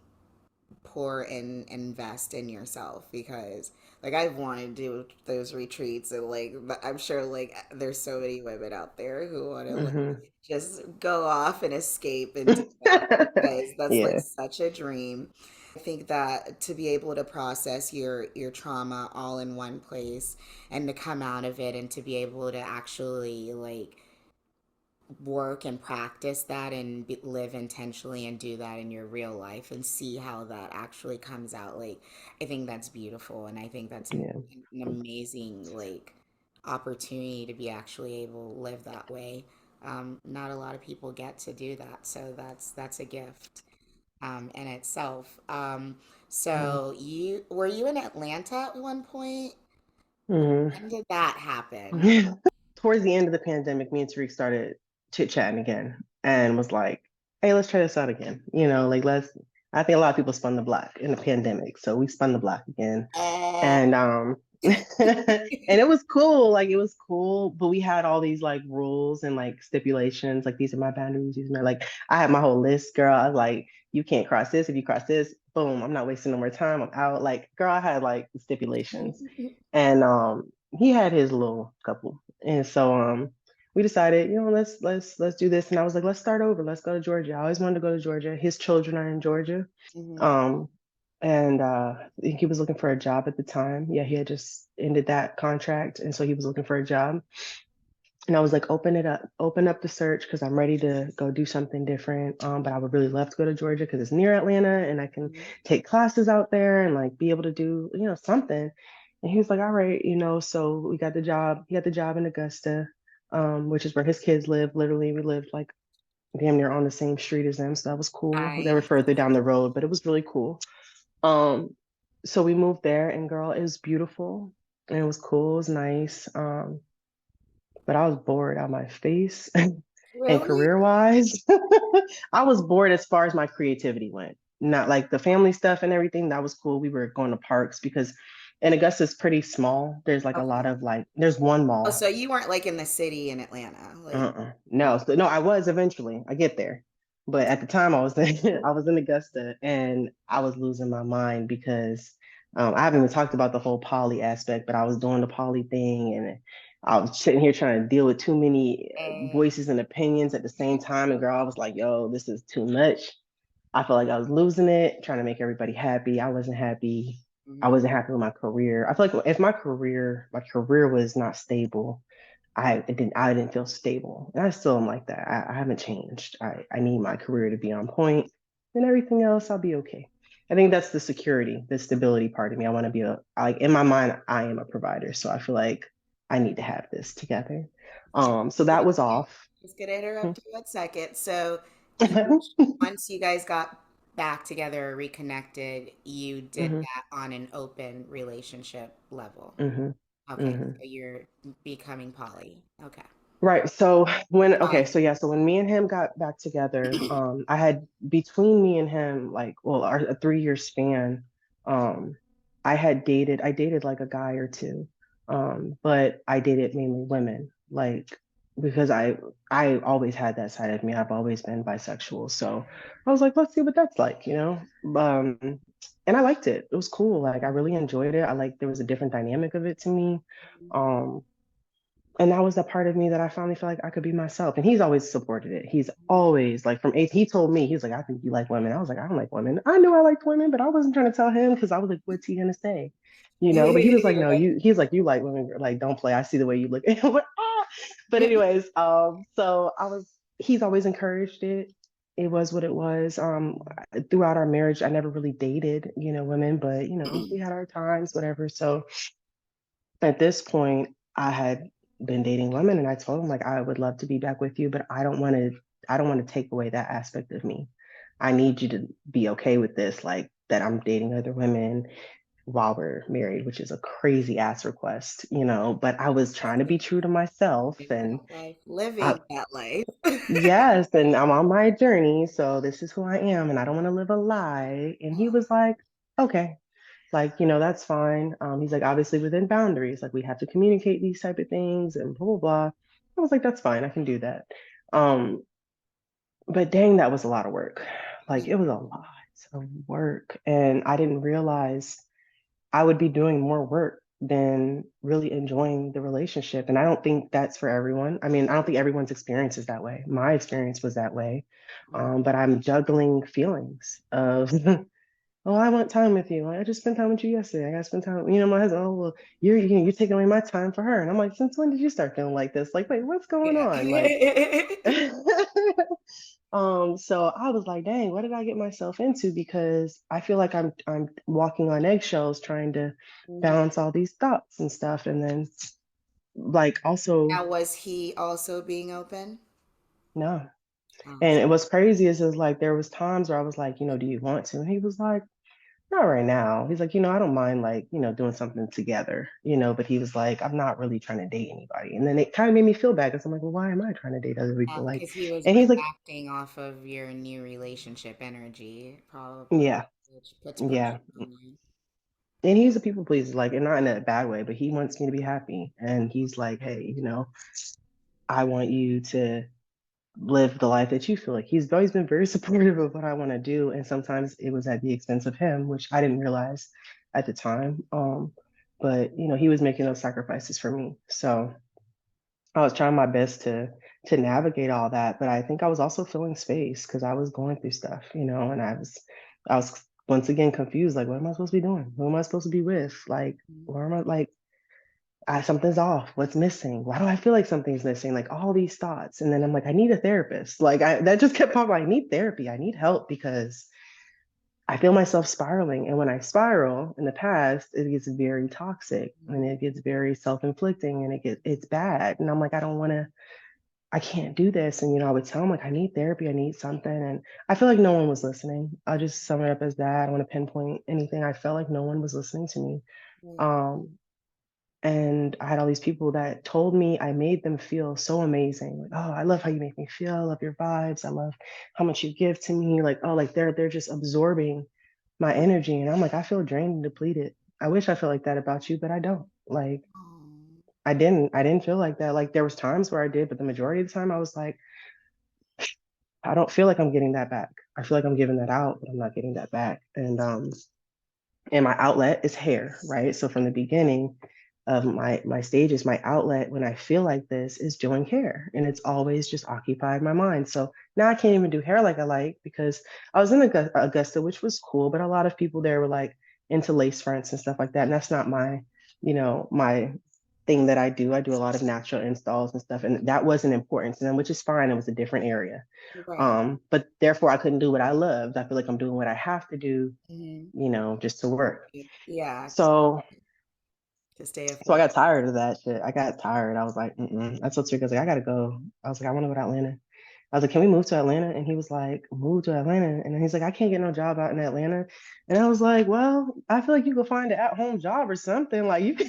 pour and invest in yourself because like I've wanted to do those retreats and like I'm sure like there's so many women out there who want to like Hmm. just go off and escape and do that because that's like Yeah, such a dream. I think that to be able to process your trauma all in one place and to come out of it and to be able to actually like work and practice that and live intentionally and do that in your real life and see how that actually comes out like I think that's beautiful and I think that's yeah, an amazing like opportunity to be actually able to live that way. Not a lot of people get to do that, so that's a gift in itself. So you in Atlanta at one point? hmm. When did that happen? Towards the end of the pandemic, me and Tariq started chit chatting again and was like, hey, let's try this out again. Like I think a lot of people spun the block in the pandemic. So we spun the block again. Uh, And and it was cool. Like it was cool, but we had all these like rules and like stipulations. Like these are my boundaries. These are my like I had my whole list, girl. I was like, you can't cross this. If you cross this, boom, I'm not wasting no more time. I'm out. Like, girl, I had like stipulations. And he had his little couple. And so we decided, let's do this. And I was like, let's start over. Let's go to Georgia. I always wanted to go to Georgia. His children are in Georgia. mhm. Um, and I think he was looking for a job at the time. Yeah, he had just ended that contract, and so he was looking for a job. And I was like, open up the search because I'm ready to go do something different. But I would really love to go to Georgia because it's near Atlanta and I can Mhm. take classes out there and like be able to do, something. And he was like, all right, so we got the job. He got the job in Augusta, which is where his kids live. Literally, we lived like damn near on the same street as them. So that was cool. They were Nice. further down the road, but it was really cool. Um, so we moved there and girl, it was beautiful and it was cool, it was nice. But I was bored out of my face and Really? career wise. I was bored as far as my creativity went. Not like the family stuff and everything, that was cool. We were going to parks because and Augusta's pretty small. There's like a lot Okay. of like there's one Oh, mall. so you weren't like in the city in Atlanta, like No, oh, so, no, I was eventually. I get there, but at the time I was I was in Augusta and I was losing my mind because I haven't even talked about the whole poly aspect, but I was doing the poly thing and I was sitting here trying to deal with too many voices and opinions at the same time. And girl, I was like, yo, this is too much. I felt like I was losing it, trying to make everybody happy. I wasn't happy. I mhm. wasn't happy with my career. I feel like if my career was not stable, I didn't feel stable. And I still am like that. I haven't changed. I need my career to be on point and everything else, I'll be okay. I think that's the security, the stability part of me. I want to be like in my mind, I am a provider. So I feel like I need to have this together. So that was off. Just gonna interrupt you 1 second. So you once you guys got back together, reconnected, you did Hmm. that on an open relationship level. Hmm. Okay, Hmm. so you're becoming poly. Okay. Right. So Um, so yeah, so when me and him got back together, I had between me and him, like, well, a 3 year span, um, I dated like a guy or two, but I dated mainly women, like, because I always had that side of me. I've always been bisexual. So I was like, let's see what that's like. And I liked it. It was cool. Like, I really enjoyed it. There was a different dynamic of it to me. Um, and that was the part of me that I finally felt like I could be myself. And he's always supported it. He's always like from eight, he told me, he was like, I think you like women. I was like, I don't like women. I knew I liked women, but I wasn't trying to tell him because I was like, what's he gonna say? But he was like, no, he's like, you like women, like, don't play. I see the way you look. And I'm like, ah. But anyways, so he's always encouraged it. It was what it was. Throughout our marriage, I never really dated, women, but we had our times, whatever. So at this point, I had been dating women and I told him like I would love to be back with you, but I don't want to take away that aspect of me. I need you to be okay with this, like that I'm dating other women while we're married, which is a crazy ass request. But I was trying to be true to myself living and that life. I, Living that life. yes, and I'm on my journey, so this is who I am and I don't want to live a lie. And he was like, okay. Like, that's fine. He's like, obviously within boundaries, like we have to communicate these type of things and blah, blah, blah. I was like, that's fine. I can do that. Um, But dang, that was a lot of work. Like it Mm. was a lot of work. And I didn't realize I would be doing more work than really enjoying the relationship. And I don't think that's for everyone. I mean, I don't think everyone's experience is that way. My experience was that way. Right. But I'm juggling feelings of, oh, I want time with you. Like, I just spent time with you yesterday. I got to spend time. My husband, oh, well, you're taking away my time for her. And I'm like, since when did you start feeling like this? Like, wait, what's going Yeah. on? Like, so I was like, dang, what did I get myself into? Because I feel like I'm walking on eggshells trying to Mhm. balance all these thoughts and stuff. And then like also Now, was he also being open? no. Oh, And it was crazy is like there was times where I was like, do you want to? And he was like, not right now. He's like, I don't mind like, doing something together, but he was like, I'm not really trying to date anybody. And then it kind of made me feel bad because I'm like, well, why am I trying to date other people? Like, because he was and he's like, reacting off of your new relationship energy, probably, yeah, which puts pressure yeah. on you. And he's a people pleaser, like, and not in a bad way, but he wants me to be happy. And he's like, hey, I want you to live the life that you feel like. He's always been very supportive of what I want to do. And sometimes it was at the expense of him, which I didn't realize at the time. But he was making those sacrifices for me. So I was trying my best to navigate all that. But I think I was also filling space because I was going through stuff, and I was once again confused, like, what am I supposed to be doing? Who am I supposed to be with? Like, Mhm. where am I like something's off. What's missing? Why do I feel like something's missing? Like all these thoughts. And then I'm like, I need a therapist. Like that just kept popping. I need therapy. I need help because I feel myself spiraling. And when I spiral in the past, it gets very toxic and it gets very self-inflicting and it's bad. And I'm like, I can't do this. And I would tell him like, I need therapy, I need something. And I feel like no one was listening. I'll just sum it up as that. I don't want to pinpoint anything. I felt like no one was listening to me. Right. Um, and I had all these people that told me I made them feel so amazing. Like, oh, I love how you make me feel. I love your vibes. I love how much you give to me. Like, oh, like they're just absorbing my energy. And I'm like, I feel drained and depleted. I wish I felt like that about you, but I don't. Like, Oh, I didn't feel like that. Like there was times where I did, but the majority of the time I was like, I don't feel like I'm getting that back. I feel like I'm giving that out, but I'm not getting that back. And my outlet is hair, right? So from the beginning of my stages, my outlet when I feel like this is doing hair, and it's always just occupied my mind. So now I can't even do hair like I like because I was in Augusta, which was cool, but a lot of people there were like into lace fronts and stuff like that, and that's not my thing that I do. I do a lot of natural installs and stuff, and that wasn't important to them, which is fine. It was a different area. right. But therefore I couldn't do what I loved. I feel like I'm doing what I have to do, Hmm. just to work. Yeah, So, to stay so I afloat. got tired of that shit. I got tired. I was like, mm-mm. I told Trick, I was like, I gotta go. I was like, I want to go to Atlanta. I was like, can we move to Atlanta? And he was like, move to Atlanta. And then he's like, I can't get no job out in Atlanta. And I was like, well, I feel like you could find an at-home job or something. Like you could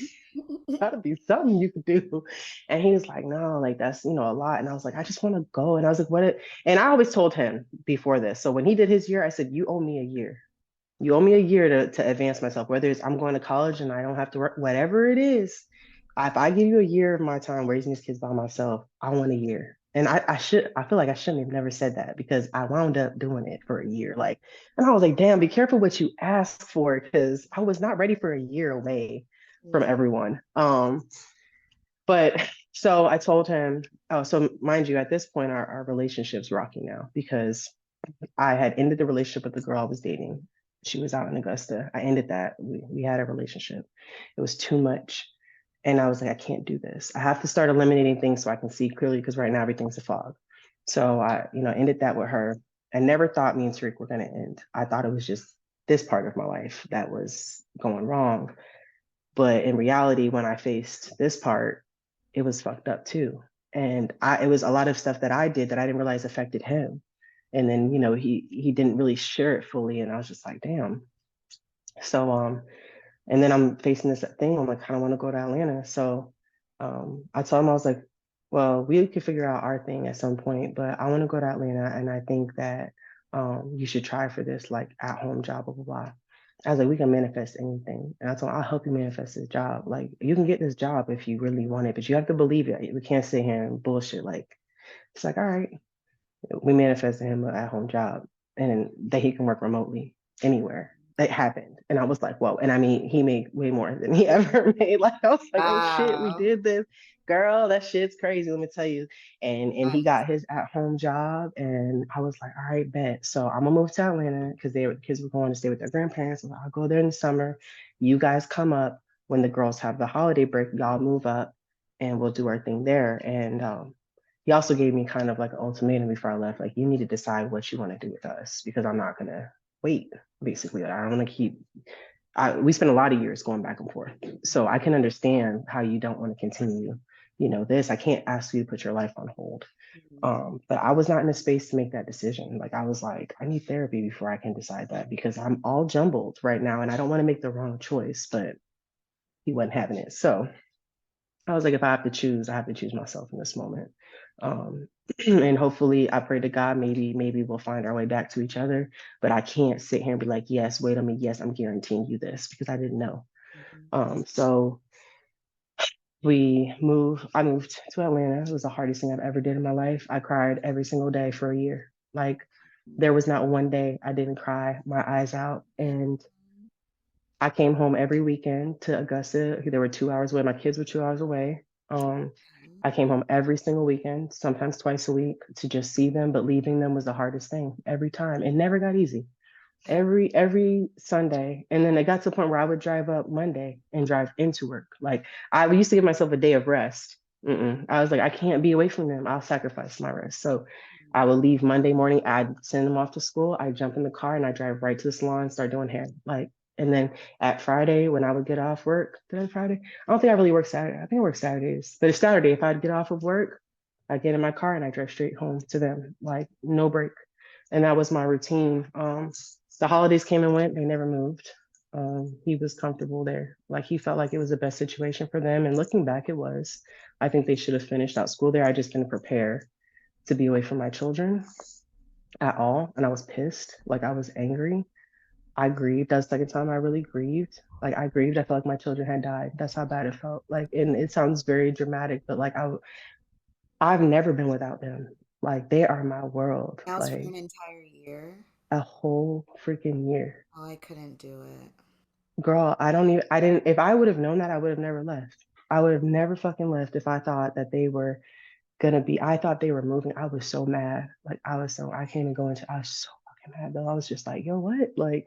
gotta be something you could do. And he was like, no, like that's a lot. And I was like, I just want to go. And I was like, and I always told him before this. So when he did his year, I said, you owe me a year. You owe me a year to advance myself, whether it's I'm going to college and I don't have to work, whatever it is. If I give you a year of my time raising these kids by myself, I want a year. And I feel like I shouldn't have never said that because I wound up doing it for a year. Like, and I was like, damn, be careful what you ask for because I was not ready for a year away from Right. everyone. But so I told him, oh, so mind you, at this point, our relationship's rocky now because I had ended the relationship with the girl I was dating. She was out in Augusta. I ended that. We had a relationship. It was too much. And I was like, I can't do this. I have to start eliminating things so I can see clearly because right now everything's a fog. So I, ended that with her. I never thought me and Tariq were going to end. I thought it was just this part of my life that was going wrong. But in reality, when I faced this part, it was fucked up too. And it was a lot of stuff that I did that I didn't realize affected him. And then, he didn't really share it fully. And I was just like, damn. So, and then I'm facing this thing. I'm like, I kind of want to go to Atlanta. So, I told him, I was like, well, we could figure out our thing at some point, but I want to go to Atlanta. And I think that, you should try for this like at home job, blah, blah, blah. I was like, we can manifest anything. And I told him, I'll help you manifest this job. Like, you can get this job if you really want it, but you have to believe it. We can't sit here and bullshit. Like, it's like, all right. We manifested him an at-home job and that he can work remotely anywhere. It happened. And I was like, whoa. And I mean, he made way more than he ever made. Like, I was like, oh shit, we Wow. did this. Girl, that shit's crazy, let me tell you. And he got his at-home job. And I was like, all right, bet. So I'm gonna move to Atlanta because the kids were going to stay with their grandparents. So I'll go there in the summer. You guys come up when the girls have the holiday break, y'all move up and we'll do our thing there. And he also gave me kind of like an ultimatum before I left. Like, you need to decide what you want to do with us because I'm not gonna wait. Basically, I don't want to keep. We spent a lot of years going back and forth, so I can understand how you don't want to continue. This. I can't ask you to put your life on hold. But I was not in a space to make that decision. Like, I was like, I need therapy before I can decide that because I'm all jumbled right now, and I don't want to make the wrong choice. But he wasn't having it, so I was like, if I have to choose, I have to choose myself in this moment. Um, and hopefully, I pray to God, maybe we'll find our way back to each other. But I can't sit here and be like, yes, wait on me, yes, I'm guaranteeing you this because I didn't know. So I moved to Atlanta. It was the hardest thing I've ever did in my life. I cried every single day for a year. Like, there was not one day I didn't cry my eyes out. And I came home every weekend to Augusta. They were 2 hours away. My kids were 2 hours away. I came home every single weekend, sometimes twice a week, to just see them. But leaving them was the hardest thing every time. It never got easy. Every Sunday, and then it got to the point where I would drive up Monday and drive into work. Like, I used to give myself a day of rest. I was like, I can't be away from them. I'll sacrifice my rest. So I would leave Monday morning. I'd send them off to school. I jump in the car and I drive right to the salon and start doing hair. Like, and then at Friday when I would get off work, then Friday, I don't think I really work Saturday. I think I work Saturdays, but it's Saturday. If I'd get off of work, I get in my car and I drive straight home to them, like no break. And that was my routine. The holidays came and went, they never moved. He was comfortable there. Like, he felt like it was the best situation for them. And looking back, it was. I think they should have finished out school there. I just didn't prepare to be away from my children at all. And I was pissed. Like, I was angry. I grieved. That's the second time I really grieved. Like, I grieved. I felt like my children had died. That's how bad it felt. Like, and it sounds very dramatic, but like, I've never been without them. Like, they are my world. That was for Like, an entire year. a whole freaking year. Oh, I couldn't do it. Girl, I didn't, if I would have known that, I would have never left. I would have never fucking left if I thought that they were I thought they were moving. I was so mad. Like, I can't even go into, I was so fucking mad though. I was just like, yo, what? Like,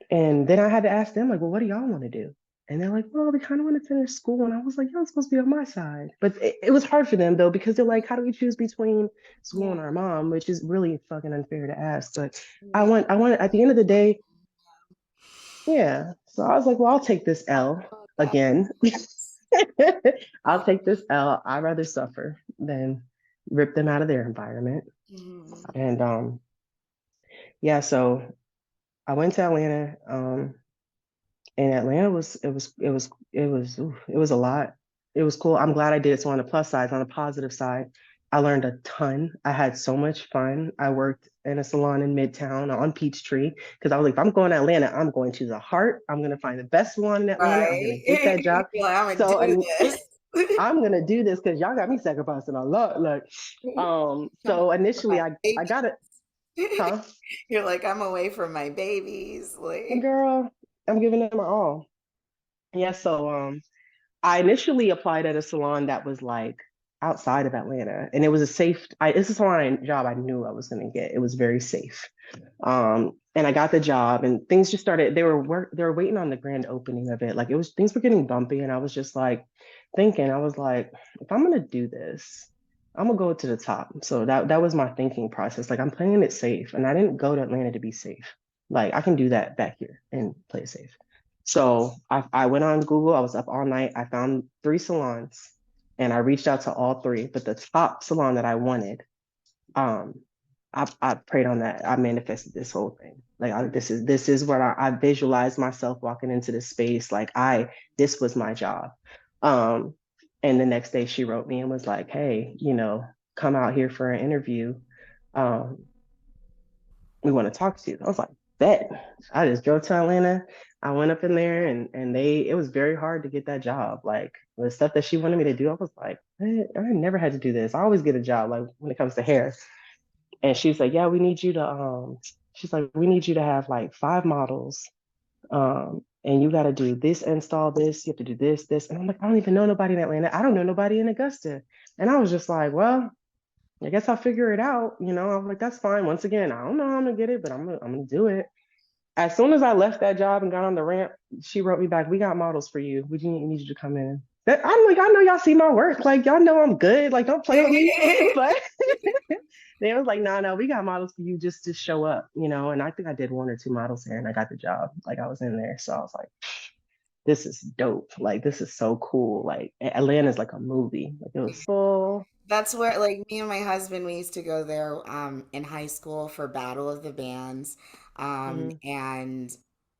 and then I had to ask them, like, well, what do y'all want to do? And they're like, well, we kind of want to finish school. And I was like, y'all supposed to be on my side. But it was hard for them though, because they're like, how do we choose between school Yeah. and our mom? Which is really fucking unfair to ask. But Yeah. I want, at the end of the day, yeah. So I was like, well, I'll take this L Oh, that again. hurts. I'll take this L. I'd rather suffer than rip them out of their environment. Mhm. And yeah, so I went to Atlanta. And Atlanta it was a lot. It was cool. I'm glad I did it. So on the plus side, on the positive side, I learned a ton. I had so much fun. I worked in a salon in Midtown on Peachtree because I was like, if I'm going to Atlanta, I'm going to the heart. I'm gonna find the best salon in Atlanta. I'm gonna Right. get that job. You're like, I'm gonna So do and this. I'm gonna do this because y'all got me sacrificing a lot. Like, I'm so away from initially my I babies. got it, huh? You're like, I'm away from my babies. Like, Girl, I'm giving it my all. Yeah, so I initially applied at a salon that was like outside of Atlanta, and it was a safe. It's a salon job I knew I was going to get. It was very safe, and I got the job, and things just started. They were waiting on the grand opening of it. Like, it was things were getting bumpy, and I was just like thinking. I was like, if I'm going to do this, I'm gonna go to the top. So that was my thinking process. Like, I'm playing it safe, and I didn't go to Atlanta to be safe. Like, I can do that back here and play it safe. So I went on Google. I was up all night. I found three salons and I reached out to all three. But the top salon that I wanted, um, I prayed on that. I manifested this whole thing. Like, this is where I visualized myself walking into this space. Like, this was my job. Um, and the next day she wrote me and was like, hey, come out here for an interview. Um, we want to talk to you. I was like, bet. I just drove to Atlanta. I went up in there and it was very hard to get that job. Like, the stuff that she wanted me to do, I was like, I never had to do this. I always get a job like when it comes to hair. And she's like, yeah, we need you to she's like, we need you to have like 5 models. And you got to do this, install this, you have to do this. And I'm like, I don't even know nobody in Atlanta. I don't know nobody in Augusta. And I was just like, well, I guess I'll figure it out. I was like, that's fine. Once again, I don't know how I'm gonna get it, but I'm gonna do it. As soon as I left that job and got on the ramp, she wrote me back, we got models for you. We need you to come in. I'm like, I know y'all see my work. Like, y'all know I'm good. Like, don't play with me. But they was like, no, we got models for you just to show up. And I think I did 1 or 2 models there and I got the job. Like, I was in there. So I was like, this is dope. Like, this is so cool. Like, Atlanta's like a movie. Like, it was full. That's where, like, me and my husband, we used to go there in high school for Battle of the Bands. Mm-hmm, And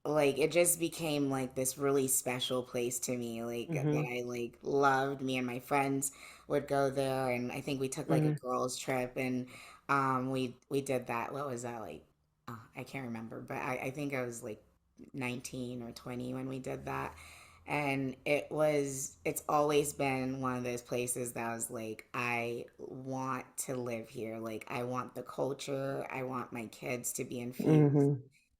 like it just became like this really special place to me, like that mm-hmm, I like loved. Me and my friends would go there, and I think we took like a mm-hmm, girls trip, and we did that. What was that like? Oh, I can't remember, but I think I was like 19 or 20 when we did that. And it's always been one of those places that was like, I want to live here. Like, I want the culture. I want my kids to be infused mm-hmm,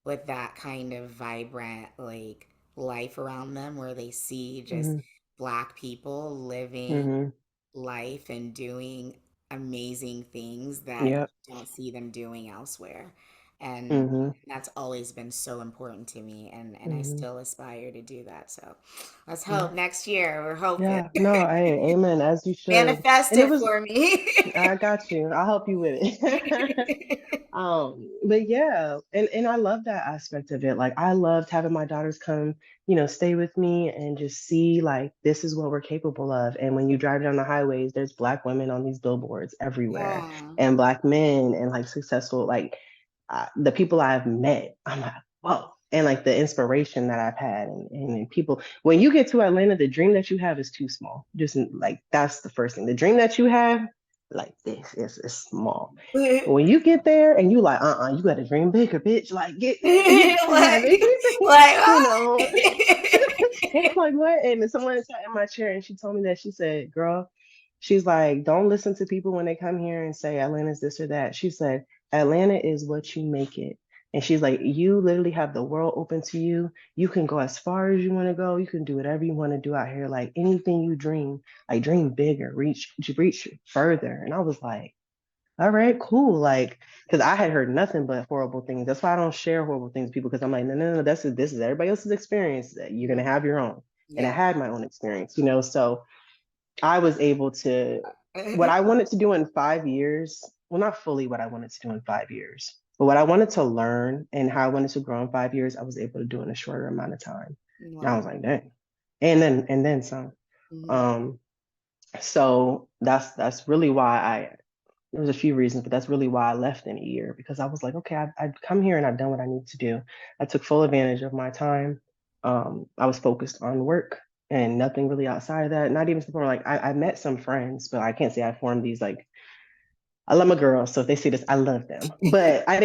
with that kind of vibrant, like, life around them where they see just mm-hmm, Black people living mm-hmm. life and doing amazing things that you Yep. don't see them doing elsewhere. And Mm-hmm, that's always been so important to me, and I mm-hmm. still aspire to do that. So let's Yeah. hope next year. We're hoping. Yeah. No, hey, amen, as you should. Manifest And it it was, for me. I got you. I'll help you with it. But yeah, and I love that aspect of it. Like I loved having my daughters come, stay with me and just see like this is what we're capable of. And when you drive down the highways, there's Black women on these billboards everywhere Oh, and Black men and like successful, like the people I've met, I'm like, whoa. And like the inspiration that I've had and people, when you get to Atlanta, the dream that you have is too small. Just like that's the first thing. The dream that you have, like this is small. When you get there and you like, you got to dream bigger, bitch. Like you can't have like, anything, like, you ah. know. And I'm like, what? And someone sat in my chair and she told me that she said, girl, she's like, don't listen to people when they come here and say Atlanta's this or that. She said, Atlanta is what you make it. And she's like, you literally have the world open to you. You can go as far as you want to go. You can do whatever you want to do out here. Like anything you dream, like dream bigger, reach further. And I was like, all right, cool. Like, because I had heard nothing but horrible things. That's why I don't share horrible things with people because I'm like, no. This is everybody else's experience. You're gonna have your own. And I Yeah. had my own experience. So I was able to what I wanted to do in 5 years. Well, not fully what I wanted to do in 5 years, but what I wanted to learn and how I wanted to grow in 5 years, I was able to do in a shorter amount of time. And I Wow. was like, dang. And then some. Mhm. Um, so that's really why there was a few reasons, but that's really why I left in a year because I was like, okay, I've come here and I've done what I need to do. I took full advantage of my time. I was focused on work and nothing really outside of that. Not even support. Like I met some friends, but I can't say I formed these like I love my girls, so if they see this, I love them. But I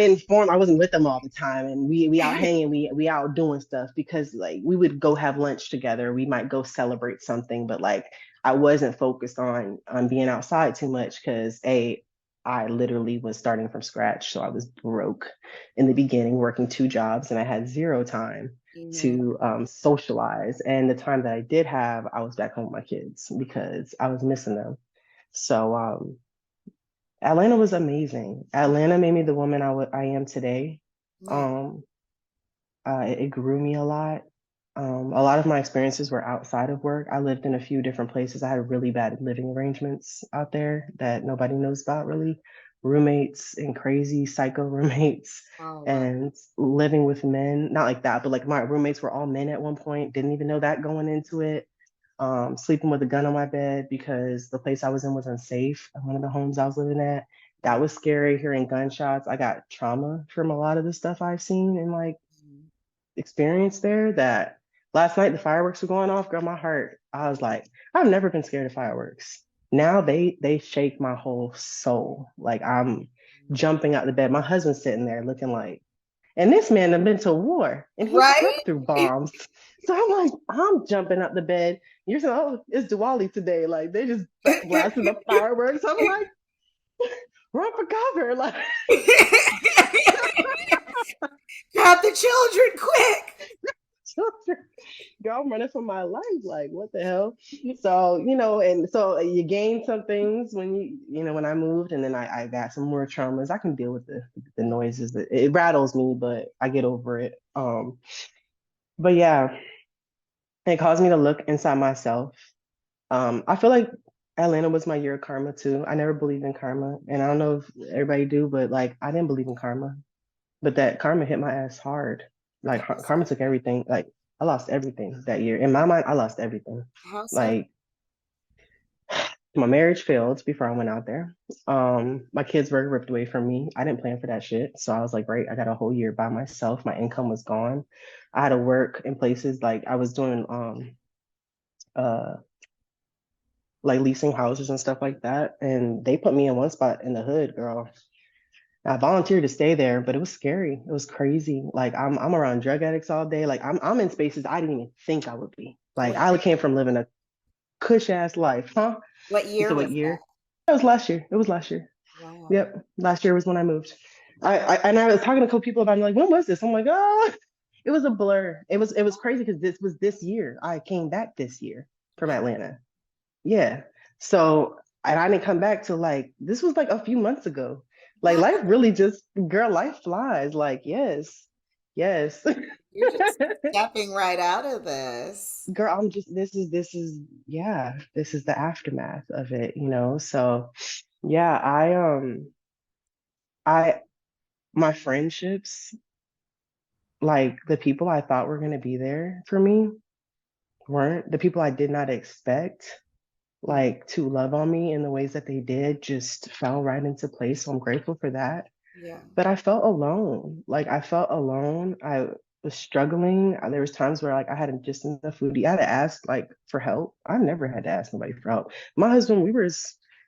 wasn't with them all the time. And we out hanging, we out doing stuff because like we would go have lunch together. We might go celebrate something, but like I wasn't focused on being outside too much because I literally was starting from scratch. So I was broke in the beginning, working 2 jobs, and I had zero time Mhm. to socialize. And the time that I did have, I was back home with my kids because I was missing them. So Atlanta was amazing. Atlanta made me the woman I am today. Nice. Um, it grew me a lot. A lot of my experiences were outside of work. I lived in a few different places. I had really bad living arrangements out there that nobody knows about, really. Roommates and crazy psycho roommates Oh, wow. and living with men. Not like that, but like my roommates were all men at one point. Didn't even know that going into it. Sleeping with a gun on my bed because the place I was in was unsafe. One of the homes I was living at, that was scary. Hearing gunshots, I got trauma from a lot of the stuff I've seen and like Mhm. experienced there. That last night the fireworks were going off, girl, my heart. I was like, I've never been scared of fireworks. Now they shake my whole soul. Like I'm jumping out the bed. My husband's sitting there looking like and this man had been to war and he Right? slept through bombs. So I'm like, I'm jumping up the bed. You're saying, oh, it's Diwali today. Like they just blasting the fireworks. I'm like, run for cover, like Grab the children quick. children. Girl, I'm running for my life. Like, what the hell? So, and so you gain some things when when I moved, and then I got some more traumas. I can deal with the noises. It rattles me, but I get over it. But yeah, it caused me to look inside myself. I feel like Atlanta was my year of karma too. I never believed in karma, and I don't know if everybody do, but like I didn't believe in karma. But that karma hit my ass hard. Like How karma so? took everything. Like I lost everything that year. In my mind, I lost everything. How so? Like my marriage failed before I went out there. My kids were ripped away from me. I didn't plan for that shit. So I was like, great, I got a whole year by myself. My income was gone. I had to work in places like I was doing uh like leasing houses and stuff like that. And they put me in one spot in the hood, girl. I volunteered to stay there, but it was scary. It was crazy. Like I'm around drug addicts all day. Like I'm in spaces I didn't even think I would be. Like What I year? came from living a cush ass life, huh? What You year said what was year? that? It was last year. It was last year. Wow. Yep, last year was when I moved. I was talking to a couple people about it, like, when was this? I'm like, it was a blur. It was crazy because this was this year. I came back this year from Yeah. Atlanta. Yeah. So, and I didn't come back till like this was like a few months ago. Like Wow. life really just, girl, life flies. Like, yes, yes. You're just stepping right out of this. Girl, this is yeah, this is the aftermath of it. So yeah, I my friendships, like the people I thought were gonna be there for me weren't. The people I did not expect Mm, like to love on me in the ways that they did just fell right into place. So I'm grateful for that. yeah. But I felt alone. Like I felt alone. I was struggling. There was times where like I hadn't just enough food to eat. I had to ask like for help. I never had to ask nobody for help. My husband,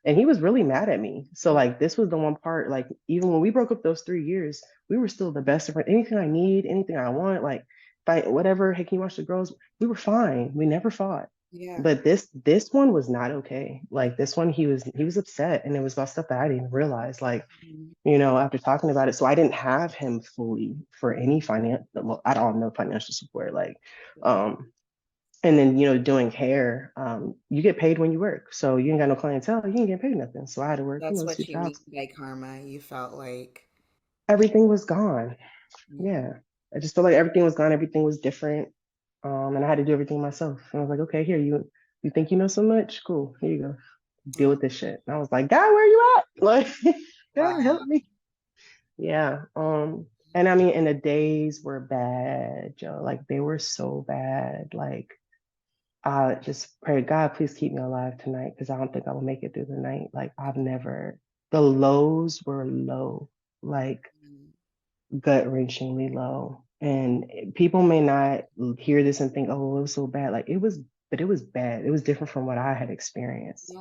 and he was really mad at me. So Mm, like this was the one part, like even when we broke up those 3 years, we were still the best of friends. Anything I need, anything I want, like fight, whatever, hey, can you watch the girls? We were fine. We never fought. yeah. But this one was not okay. Like this one, he was upset, and it was about stuff that I didn't realize. Like Mm, after talking about it. So I didn't have him fully for any financial, well, I don't know financial support. Like, yeah. and then, doing hair, you get paid when you work. So you ain't got no clientele, you ain't get paid nothing. So I had to work, That's two what you mean jobs. by karma. You felt like, Everything was gone. yeah. Yeah. I just felt like everything was gone. Everything was different. And I had to do everything myself. And I was like, okay, here, you think you know so much? Cool. Here you go. Deal Oh, with this shit. And I was like, God, where you at? Like, God, wow. help me. Yeah. And I mean, and the days were bad, Joe. Like they were so bad. Like I just pray, God, please keep me alive tonight because I don't think I will make it through the night. Like the lows were low, like Mm, gut-wrenchingly low. And people may not hear this and think, oh, it was so bad. Like it was, but it was bad. It was different from what I had experienced.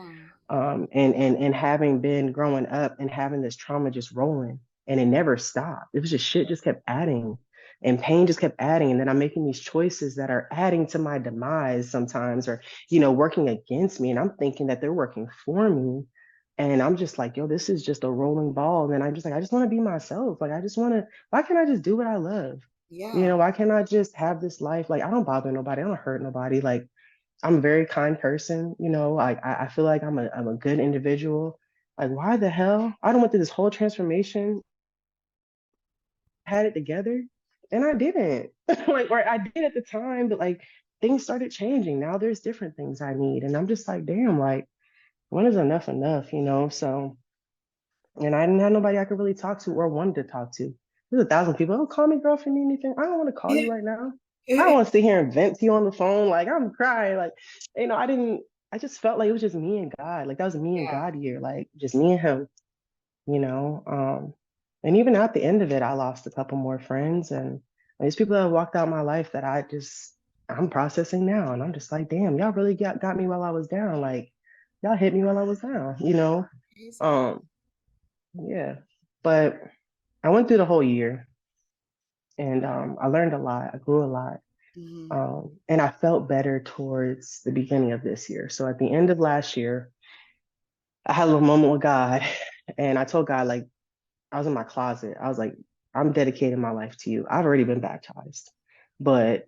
yeah. And having been growing up and having this trauma just rolling, and it never stopped. It was just shit just kept adding, and pain just kept adding. And then I'm making these choices that are adding to my demise sometimes, or working against me. And I'm thinking that they're working for me. And I'm just like, yo, this is just a rolling ball. And I'm just like, I just want to be myself. Like, I just want to, why can't I just do what I love? Yeah. Why can't I just have this life? Like, I don't bother nobody. I don't hurt nobody. Like, I'm a very kind person. I feel like I'm a good individual. Like, why the hell? I don't went through this whole transformation, had it together, and I didn't. Like, or I did at the time, but like things started changing. Now there's different things I need. And I'm just like, damn, like, when is enough? So, and I didn't have nobody I could really talk to or wanted to talk to. There's 1,000 people. Oh, call me, girl, if you need anything. I don't want to call you right now. I don't want to sit here and vent to you on the phone. Like, I'm crying. Like, I didn't, I just felt like it was just me and God. Like, that was a me and Yeah. God year. Like, just me and him, you know? And even at the end of it, I lost a couple more friends. And these people that have walked out my life that I'm processing now. And I'm just like, damn, y'all really got me while I was down. Like, y'all hit me while I was down? Crazy. Um, yeah. But I went through the whole year, and I learned a lot. I grew a lot. Hmm. And I felt better towards the beginning of this year. So at the end of last year, I had a little moment with God, And I told God, like, I was in my closet. I was like, I'm dedicating my life to you. I've already been baptized, but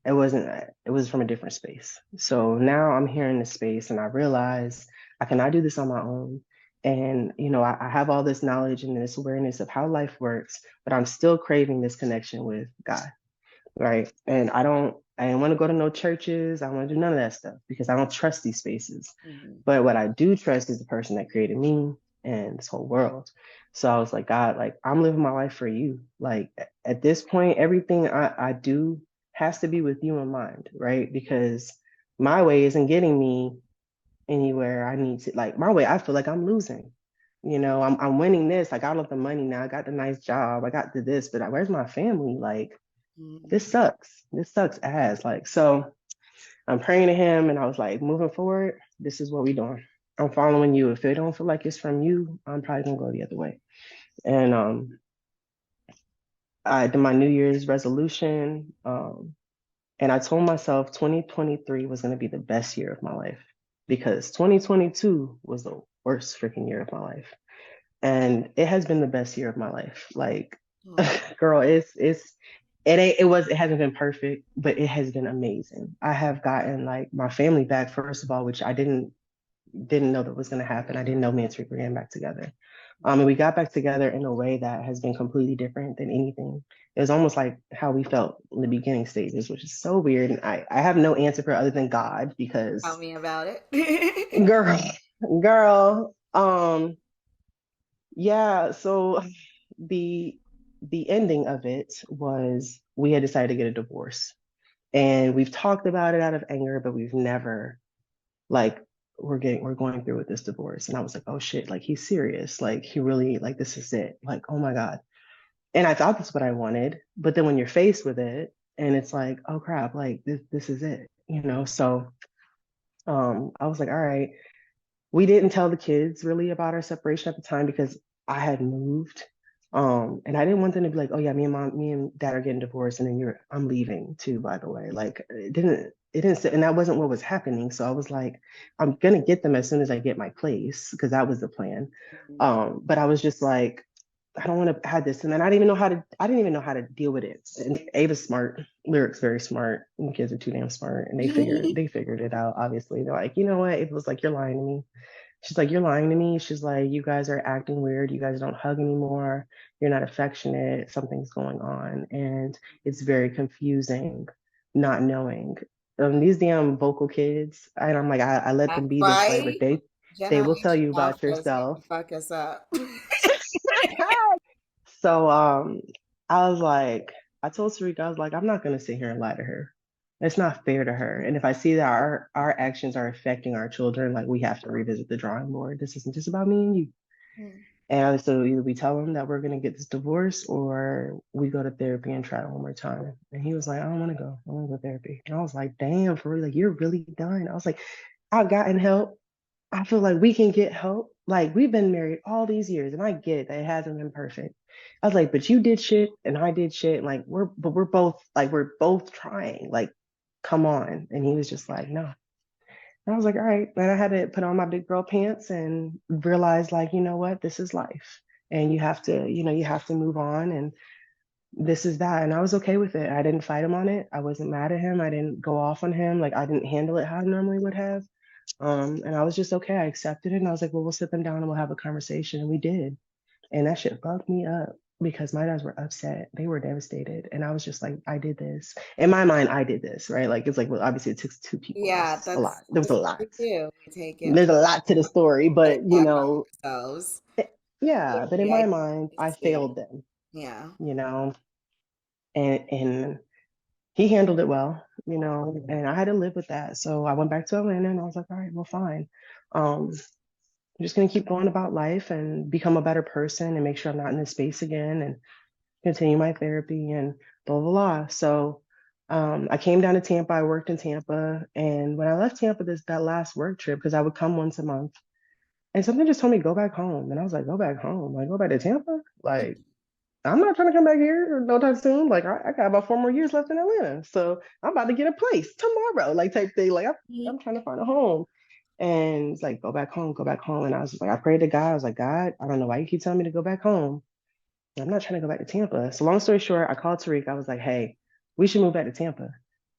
it wasn't that. It was from a different space. So now I'm here in this space and I realize I cannot do this on my own. And, I have all this knowledge and this awareness of how life works, but I'm still craving this connection with God. Right. And I didn't want to go to no churches. I don't want to do none of that stuff because I don't trust these spaces. Mhm. But what I do trust is the person that created me and this whole world. So I was like, God, like, I'm living my life for you. Like, at this point, everything I do has to be with you in mind, right? Because my way isn't getting me anywhere I need to. Like, my way, I feel like I'm losing. I'm winning this. I got all the money now. I got the nice job. I got the this, but where's my family? Like, this Mhm. sucks. This sucks ass. Like, so I'm praying to him and I was like, moving forward, this is what we doing. I'm following you. If it don't feel like it's from you, I'm probably gonna go the other way. And I did my New Year's resolution. And I told myself 2023 was gonna be the best year of my life because 2022 was the worst freaking year of my life. And it has been the best year of my life. Like, Oh. girl, it hasn't been perfect, but it has been amazing. I have gotten like my family back, first of all, which I didn't know that was going to happen. I didn't know me and Tariq were getting back together. And we got back together in a way that has been completely different than anything. It was almost like how we felt in the beginning stages, which is so weird. And I have no answer for other than God Tell because me about it. girl, girl, yeah, so the the ending of it was we had decided to get a divorce. And we've talked about it out of anger, but we've never like we're going through with this divorce. And I was like, oh shit, like he's serious. Like he really like this is it. Like, oh my God. And I thought that's what I wanted. But then when you're faced with it and it's like, oh crap, like this is it. So I was like, all right. We didn't tell the kids really about our separation at the time because I had moved. And I didn't want them to be like, oh yeah, me and dad are getting divorced and then I'm leaving too, by the way. Like it didn't sit, and that wasn't what was happening. So I was like, I'm gonna get them as soon as I get my place, because that was the plan. But I was just like, I don't want to have this. And then I didn't even know how to deal with it. And Ava's smart, Lyric's very smart. And the kids are too damn smart. And they figured it out, obviously. They're like, you know what? It was like, you're lying to me. She's like, you're lying to me. She's like, you guys are acting weird. You guys don't hug anymore. You're not affectionate. Something's going on. And it's very confusing not knowing. These damn vocal kids, and I'm like, I let them That's be this way, but right. they will tell you Generational about first yourself. fuck us up. So I was like, I told Sarika, I was like, I'm not gonna sit here and lie to her. It's not fair to her. And if I see that our actions are affecting our children, like we have to revisit the drawing board. This isn't just about me and you. Mm. And so either we tell him that we're gonna get this divorce or we go to therapy and try it one more time. And he was like, I don't wanna go. I wanna go to therapy. And I was like, damn, for real, like you're really done. I was like, I've gotten help. I feel like we can get help. Like we've been married all these years, and I get it that it hasn't been perfect. I was like, but you did shit and I did shit. Like we're both trying. Like, come on. And he was just like, no. And I was like, all right. And I had to put on my big girl pants and realize, like, you know what, this is life. And you have to move on. And this is that. And I was okay with it. I didn't fight him on it. I wasn't mad at him. I didn't go off on him. Like I didn't handle it how I normally would have. And I was just okay. I accepted it. And I was like, well, we'll sit them down and we'll have a conversation. And we did. And that shit bugged me up because my dads were upset. They were devastated. And I was just like, I did this. In my mind, I did this, right? Like, it's like, well, obviously it took two people. Yeah, It's a lot. that's There was a what lot. we do. We take it There's a lot to the story, like but back on ourselves. yeah, but in Yeah, my mind, I too. failed them, Yeah. you know, and he handled it well, and I had to live with that. So I went back to Atlanta and I was like, all right, well, fine. I'm just gonna keep going about life and become a better person and make sure I'm not in this space again and continue my therapy and blah blah blah. So I came down to Tampa. I worked in Tampa, and when I left Tampa, that last work trip, because I would come once a month, and something just told me go back home, and I was like, go back home, like go back to Tampa, like I'm not trying to come back here no time soon. Like I got about 4 more years left in Atlanta, so I'm about to get a place tomorrow, like type thing. Like I'm trying to find a home. And it's like, go back home, go back home. And I was like, I prayed to God. I was like, God, I don't know why you keep telling me to go back home. I'm not trying to go back to Tampa. So long story short, I called Tariq. I was like, hey, we should move back to Tampa.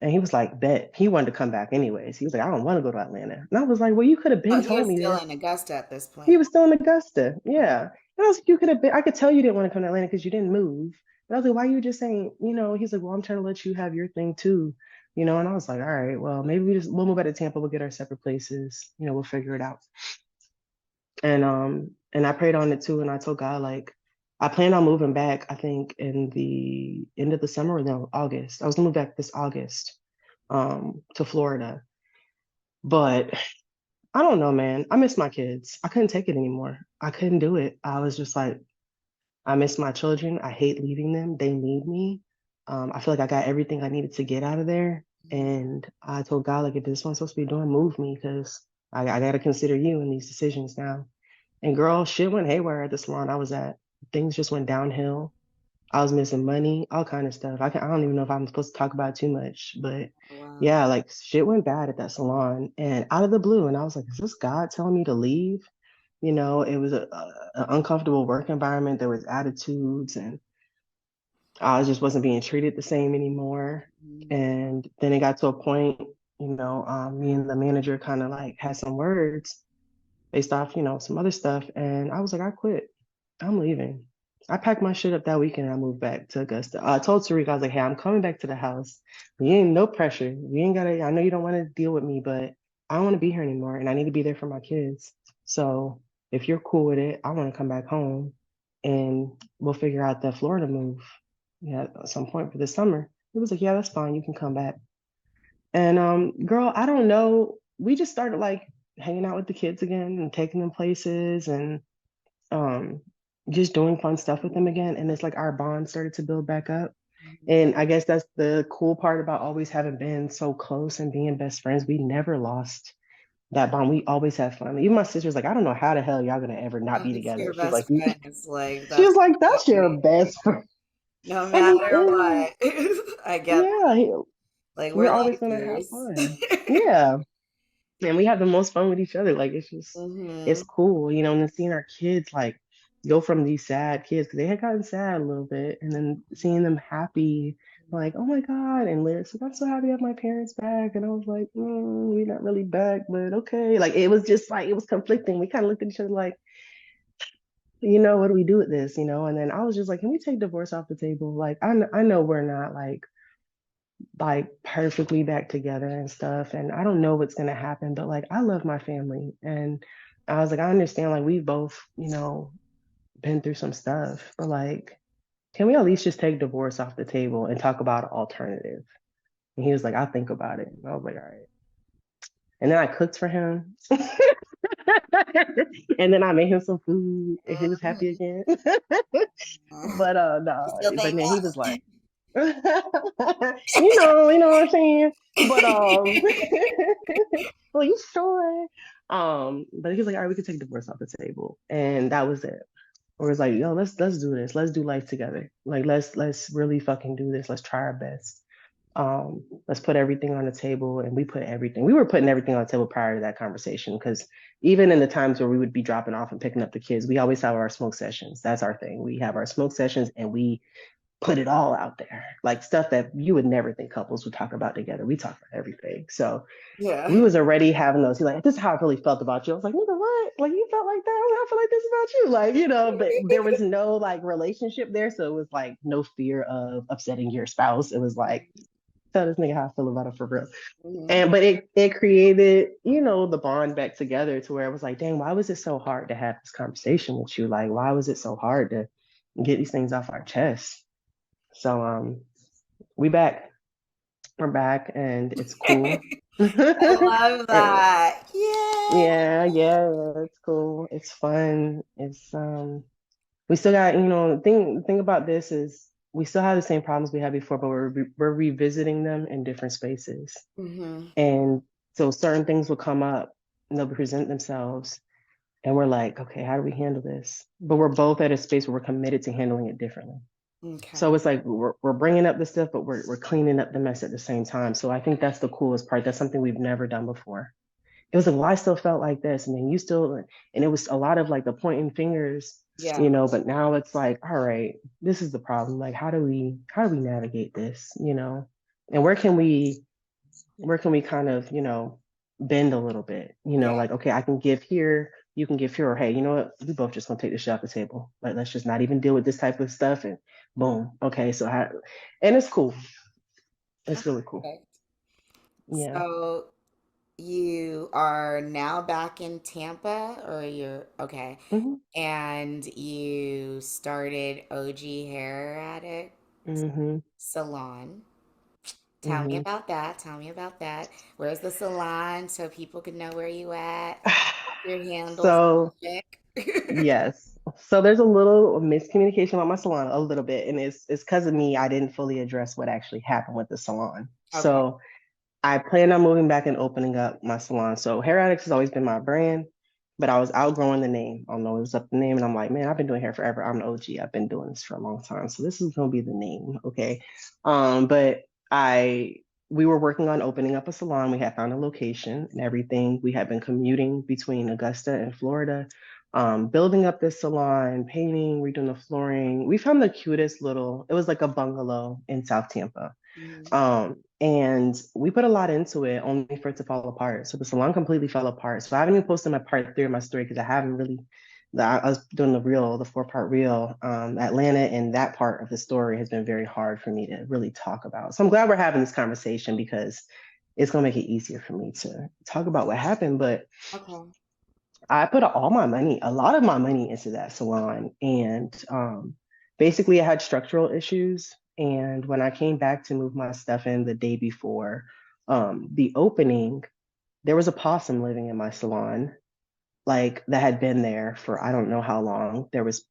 And he was like, bet. He wanted to come back anyways. He was like, I don't want to go to Atlanta. And I was like, well, you could have Oh, been he told was me still this. in Augusta at this He point. was still in Augusta. Mhm. Yeah. And I was like, you could have been, I could tell you didn't want to come to Atlanta because you didn't move. And I was like, why are you just saying, he's like, well, I'm trying to let you have your thing too. And I was like, all right, well, maybe we'll move back to Tampa, we'll get our separate places, we'll figure it out. And I prayed on it too, and I told God, like, I plan on moving back, I think in the end of the summer or no, August. I was gonna move back this August, to Florida. But I don't know, man. I miss my kids. I couldn't take it anymore. I couldn't do it. I was just like, I miss my children. I hate leaving them. They need me. I feel like I got everything I needed to get out of there. And I told God, like, if this is what I'm supposed to be doing, move me, because I got to consider you in these decisions now. And girl, shit went haywire at the salon I was at. Things just went downhill. I was missing money, all kind of stuff. I don't even know if I'm supposed to talk about it too much, but Wow. yeah, like shit went bad at that salon, and out of the blue. And I was like, is this God telling me to leave? It was an uncomfortable work environment. There was attitudes, and I just wasn't being treated the same anymore. Mhm. And then it got to a point, me and the manager kind of like had some words based off, some other stuff. And I was like, I quit. I'm leaving. I packed my shit up that weekend and I moved back to Augusta. I told Tariq, I was like, hey, I'm coming back to the house. We ain't no pressure. We ain't gotta, I know you don't want to deal with me, but I don't want to be here anymore and I need to be there for my kids. So if you're cool with it, I want to come back home and we'll figure out the Florida move, yeah, at some point for the summer. He was like, yeah, that's fine. You can come back. And girl, I don't know. We just started like hanging out with the kids again and taking them places and um just doing fun stuff with them again. And it's like our bond started to build back up. And I guess that's the cool part about always having been so close and being best friends. We never lost that bond. We always have fun. Even my sister's like, I don't know how the hell y'all gonna ever not be It's together. your best friend. It's like She that's was like, gotta that's your be best friend. no And he matter is. what. I get Yeah, like we're we're always life gonna have years. fun. Yeah. And we have the most fun with each other. Like it's Hmm. cool, and then seeing our kids like go from these sad kids because they had gotten sad a little bit, and then seeing them happy, like oh my God, and Lyrics like I'm so happy to have my parents back, and I was like, we're not really back, but okay. Like it was just like it was conflicting. We kind of looked at each other like, what do we do with this, And then I was just like, can we take divorce off the table? Like I know we're not like perfectly back together and stuff. And I don't know what's gonna happen, but like I love my family. And I was like, I understand like we've both, been through some stuff, but like, can we at least just take divorce off the table and talk about an alternative? And he was like, I'll think about it. And I was like, all right. And then I cooked for him. And then I made him some food and he was happy Hmm. again. But You no, still but think then he was that? like, you know what I'm saying? But well, you sure? But he was like, all right, we could take divorce off the table. And that was it. Or it's like, yo, let's do this. Let's do life together. Like let's really fucking do this. Let's try our best. Let's put everything on the table. And we were putting everything on the table prior to that conversation. Because even in the times where we would be dropping off and picking up the kids, we always have our smoke sessions. That's our thing. We have our smoke sessions and we put it all out there, like stuff that you would never think couples would talk about together. We talk about everything. So we Yeah. was already having those. He's like, this is how I really felt about you. I was like, nigga, what? Like you felt like that? I feel like this about you. Like, but there was no like relationship there. So it was like no fear of upsetting your spouse. It was like, tell this nigga how I feel about it for real. Hmm. And but it created, the bond back together to where it was like, dang, why was it so hard to have this conversation with you? Like, why was it so hard to get these things off our chest? So we back. We're back and it's cool. I love And that. Yay. yeah, yeah, it's cool. It's fun. It's we still got, the thing about this is we still have the same problems we had before, but we're revisiting them in different spaces. Hmm. And so certain things will come up and they'll present themselves and we're like, okay, how do we handle this? But we're both at a space where we're committed to handling it differently. Okay. So it's like we're bringing up the stuff, but we're cleaning up the mess at the same time. So I think that's the coolest part. That's something we've never done before. it was like, well, I still felt like this, and then you still, and it was a lot of like the pointing fingers, Yeah. but now it's like, all right, this is the problem. Like, how do we navigate this, and where can we kind of, bend a little bit, Yeah. like, okay, I can give here, you can give here, or hey, you know what, we both just gonna take this shit off the table. Like, let's just not even deal with this type of stuff, and boom, okay, so how, and it's cool. It's really cool. Okay. Yeah. So you are now back in Tampa, or you're okay, Hmm. and you started OG Hair Addict Hmm. Salon. Tell me Hmm. about that. Tell me about that. Where's the salon so people can know where you at? Your handles So check. yes. So there's a little miscommunication about my salon, a little bit, and it's because of me. I didn't fully address what actually happened with the salon. Okay. So I plan on moving back and opening up my salon. So Hair Addicts has always been my brand, but I was outgrowing the name. I don't know, it was up the name, and I'm like, man, I've been doing hair forever. I'm an OG. I've been doing this for a long time. So this is gonna be the name, okay? But I we were working on opening up a salon. We had found a location and everything. We had been commuting between Augusta and Florida, building up this salon, painting, redoing the flooring. We found the cutest little, it was like a bungalow in South Tampa. Mhm. And we put a lot into it only for it to fall apart. So the salon completely fell apart. So I haven't even posted my part three of my story because I haven't really. I was doing the 4-part reel. Atlanta and that part of the story has been very hard for me to really talk about. So I'm glad we're having this conversation because it's gonna make it easier for me to talk about what happened. But Okay. I put all my money, a lot of my money into that salon. And basically, I had structural issues. And when I came back to move my stuff in the day before the opening, there was a possum living in my salon, like that had been there for I don't know how long. There was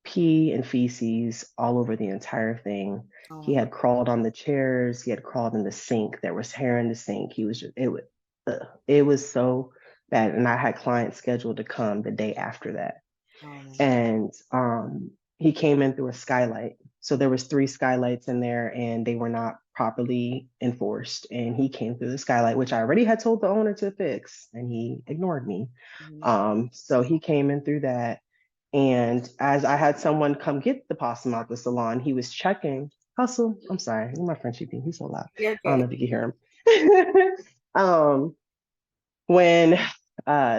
pee and feces all over the entire thing. Oh He my God. had crawled on the chairs. He had crawled in the sink. There was hair in the sink. It was so bad. And I had clients scheduled to come the day after that. Oh my God. And he came in through a skylight. So there was 3 skylights in there and they were not properly enforced. And he came through the skylight, which I already had told the owner to fix, and he ignored me. Mhm. So he came in through that. And as I had someone come get the possum out the salon, he was checking. Hustle, I'm sorry, my Frenchie thing, he's so loud. You're I don't good. know if you can hear him. When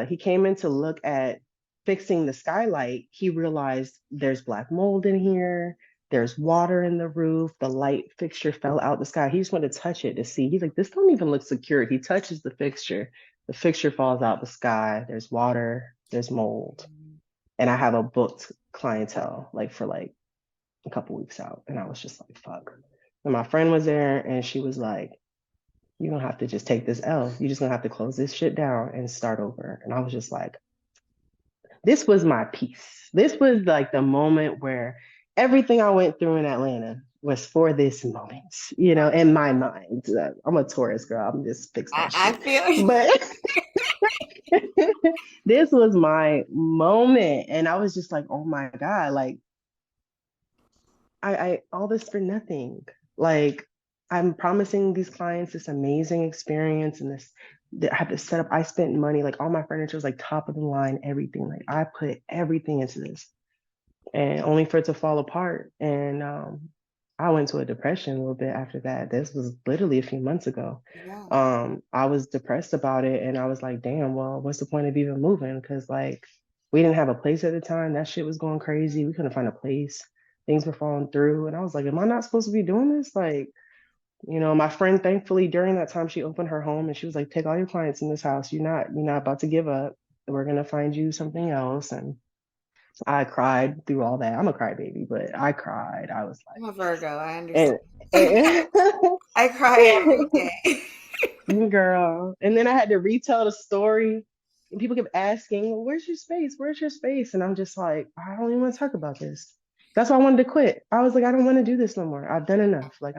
he came in to look at fixing the skylight, he realized there's black mold in here. There's water in the roof. The light fixture fell out the sky. He just wanted to touch it to see. He's like, this don't even look secure. He touches the fixture. The fixture falls out the sky. There's water. There's mold. Mhm. And I have a booked clientele like for like a couple weeks out. And I was just like, fuck. And my friend was there and she was like, you're gonna have to just take this L. You're just gonna have to close this shit down and start over. And I was just like, this was my piece. This was like the moment where everything I went through in Atlanta was for this moment, in my mind. I'm a Taurus girl. I'm just fix that I shit. feel you. But this was my moment. And I was just like, oh my God, like I all this for nothing. Like I'm promising these clients this amazing experience and this that I have to set up. I spent money, like all my furniture was like top of the line, everything. Like I put everything into this and only for it to fall apart. And I went to a depression a little bit after that. This was literally a few months ago. Yeah. I was depressed about it and I was like, damn, well, what's the point of even moving? Because like we didn't have a place at the time. That shit was going crazy. We couldn't find a place. Things were falling through. And I was like, am I not supposed to be doing this? Like, my friend, thankfully, during that time, she opened her home and she was like, take all your clients in this house. You're not about to give up. We're gonna find you something else. And I cried through all that. I'm a crybaby, but I cried. I was I'm a Virgo. I like, understand. and I cry every day. girl. And then I had to retell the story. And people kept asking, well, where's your space? Where's your space? And I'm just like, I don't even want to talk about this. That's why I wanted to quit. I was like, I don't want to do this no more. I've done enough. Like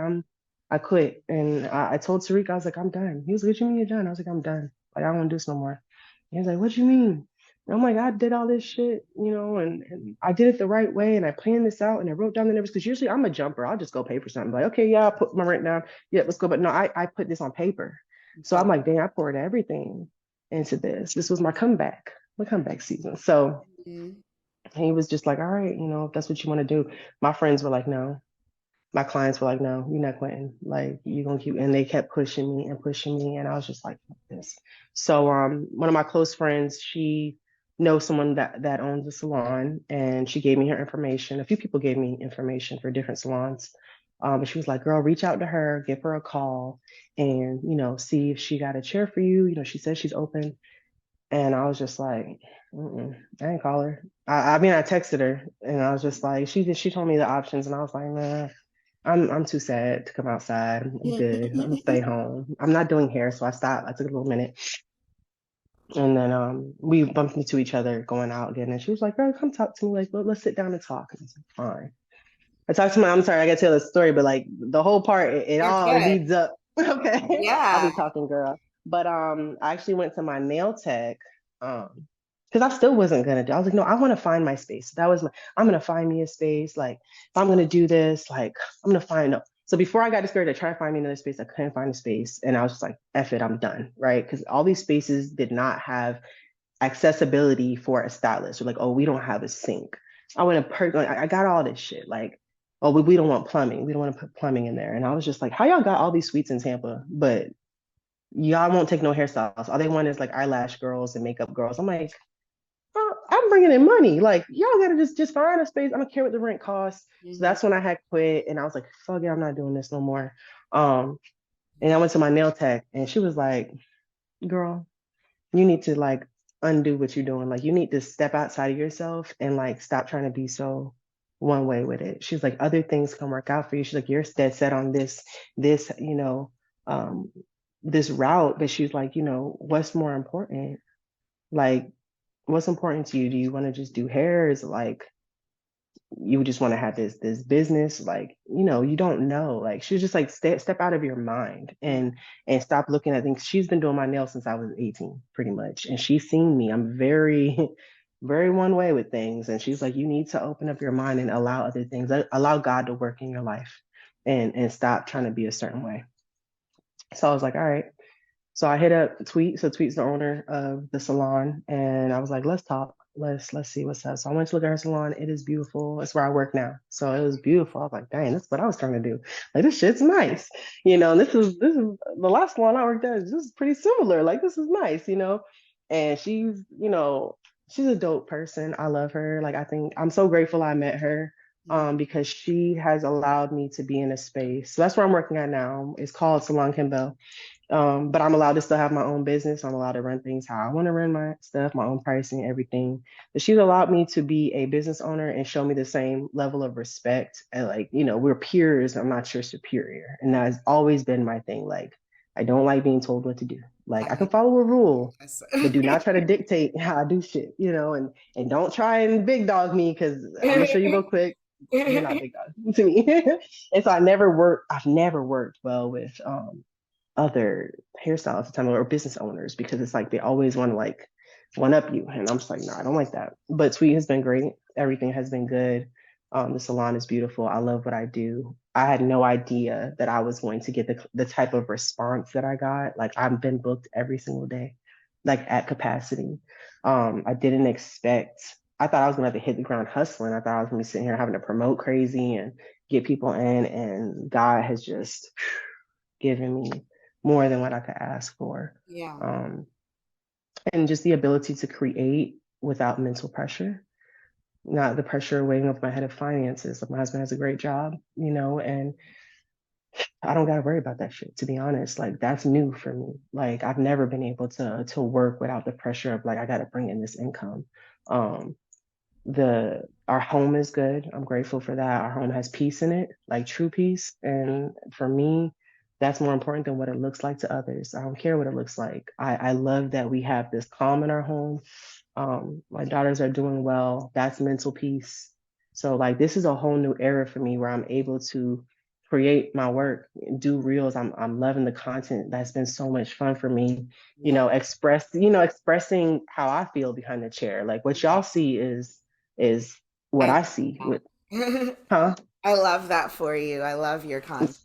I quit. And I told Tariq, I was like, I'm done. He was like, what you mean you're done? I was like, I'm done. Like, I don't want to do this no more. He was like, what you mean? And I'm like, I did all this shit, and I did it the right way. And I planned this out and I wrote down the numbers because usually I'm a jumper. I'll just go pay for something. Like, okay, yeah, I'll put my rent down. Yeah, let's go. But no, I put this on paper. So I'm So, like, dang, I poured everything. into this. This was my comeback season. So Mhm. he was just like, all right, if that's what you want to do. My friends were like, no. My clients were like, no, you're not quitting. Like, you're gonna keep, and they kept pushing me, and I was just like, "Fuck this." So, one of my close friends, she knows someone that owns a salon, and she gave me her information. A few people gave me information for different salons, but she was like, "Girl, reach out to her, give her a call, and see if she got a chair for you. She says she's open." And I was just like, mm-mm, I didn't call her. I mean, I texted her, and I was just like, she told me the options, and I was like, nah. I'm too sad to come outside. I'm good. I'm gonna stay home. I'm not doing hair, so I stopped. I took a little minute, and then we bumped into each other going out again. And she was like, "Girl, come talk to me. Like, let's sit down and talk." And I was like, "Fine." I talked to my. I'm sorry, I gotta tell the story, but like the whole part, it You're all good. leads up. Okay, I'll Yeah. be talking, girl. But I actually went to my nail tech, um, because I still wasn't gonna do. I was like, no, I want to find my space. That was my. I'm gonna find me a space. Like, if I'm gonna do this, like, I'm gonna find. No. So before I got discouraged, I tried to find me another space. I couldn't find a space, and I was just like, "Eff it, I'm done." Right? Because all these spaces did not have accessibility for a stylist. Or like, oh, we don't have a sink. I went to I got all this shit. Like, oh, we don't want plumbing. We don't want to put plumbing in there. And I was just like, how y'all got all these suites in Tampa, but y'all won't take no hairstyles. All they want is like eyelash girls and makeup girls. I'm like, oh, I'm bringing in money. Like, y'all gotta just find a space. I don't care what the rent costs. So Hmm. that's when I had quit, and I was like, fuck it, I'm not doing this no more. Um, and I went to my nail tech, and she was like, girl, you need to like undo what you're doing. Like, you need to step outside of yourself and like stop trying to be so one way with it. She's like, other things can work out for you. She's like, you're dead set on this, um, this route. But she's like, what's more important? Like, what's important to you? Do you want to just do hair? Is it like you just want to have this business? Like, you don't know. Like, she's just like step out of your mind and stop looking at things. She's been doing my nails since I was 18, pretty much, and she's seen me. I'm very very one way with things, and she's like, you need to open up your mind and allow other things, allow God to work in your life, and stop trying to be a certain way. So I was like, all right. So I hit up Tweet. So Tweet's the owner of the salon, and I was like, let's talk. Let's see what's up. So I went to look at her salon. It is beautiful. It's where I work now. So it was beautiful. I was like, dang, that's what I was trying to do. Like, this shit's nice. And this is the last salon I worked at. This is pretty similar. Like, this is nice. And she's a dope person. I love her. Like, I think I'm so grateful I met her. Because she has allowed me to be in a space. So that's where I'm working at now. It's called Salon Kimbo. But I'm allowed to still have my own business. I'm allowed to run things how I want to run my stuff, my own pricing, everything. But she's allowed me to be a business owner and show me the same level of respect. And like, we're peers. I'm not your superior. And that has always been my thing. Like, I don't like being told what to do. Like, I can follow a rule, Yes. but do not try to dictate how I do shit. And don't try and big dog me because I'm gonna show you real quick. You're not big dog to me. And so I've never worked well with other hairstylists at the time or business owners because it's like they always want to like one up you. And I'm just like, no, I don't like that. But Sweet has been great. Everything has been good. The salon is beautiful. I love what I do. I had no idea that I was going to get the type of response that I got. Like, I've been booked every single day, like at capacity. I didn't expect, I thought I was gonna have to hit the ground hustling. I thought I was gonna be sitting here having to promote crazy and get people in. And God has just given me more than what I could ask for. Yeah. Um, and just the ability to create without mental pressure, not the pressure weighing over my head of finances. Like, my husband has a great job, and I don't gotta worry about that shit, to be honest. Like, that's new for me. Like, I've never been able to work without the pressure of like I gotta bring in this income. Um, the our home is good. I'm grateful for that. Our home has peace in it, like true peace. And for me, that's more important than what it looks like to others. I don't care what it looks like. I love that we have this calm in our home. My daughters are doing well. That's mental peace. So like, this is a whole new era for me where I'm able to create my work, do reels. I'm loving the content. That's been so much fun for me. Yeah. Expressing how I feel behind the chair. Like, what Yeah. y'all see is what I I see love with, that. huh? I love that for you. I love your content.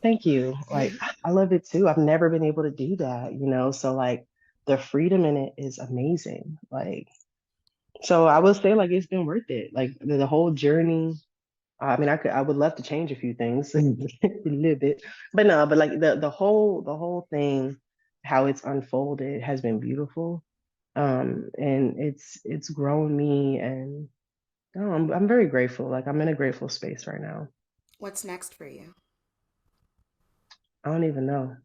Thank you. Like, I love it too. I've never been able to do that. So like, the freedom in it is amazing. Like, so I would say like it's been worth it. Like the whole journey. I mean, I would love to change a few things a little bit, but no, but like the whole thing, how it's unfolded has been beautiful. And it's grown me, and no, I'm very grateful. Like I'm in a grateful space right now. What's next for you? I don't even know,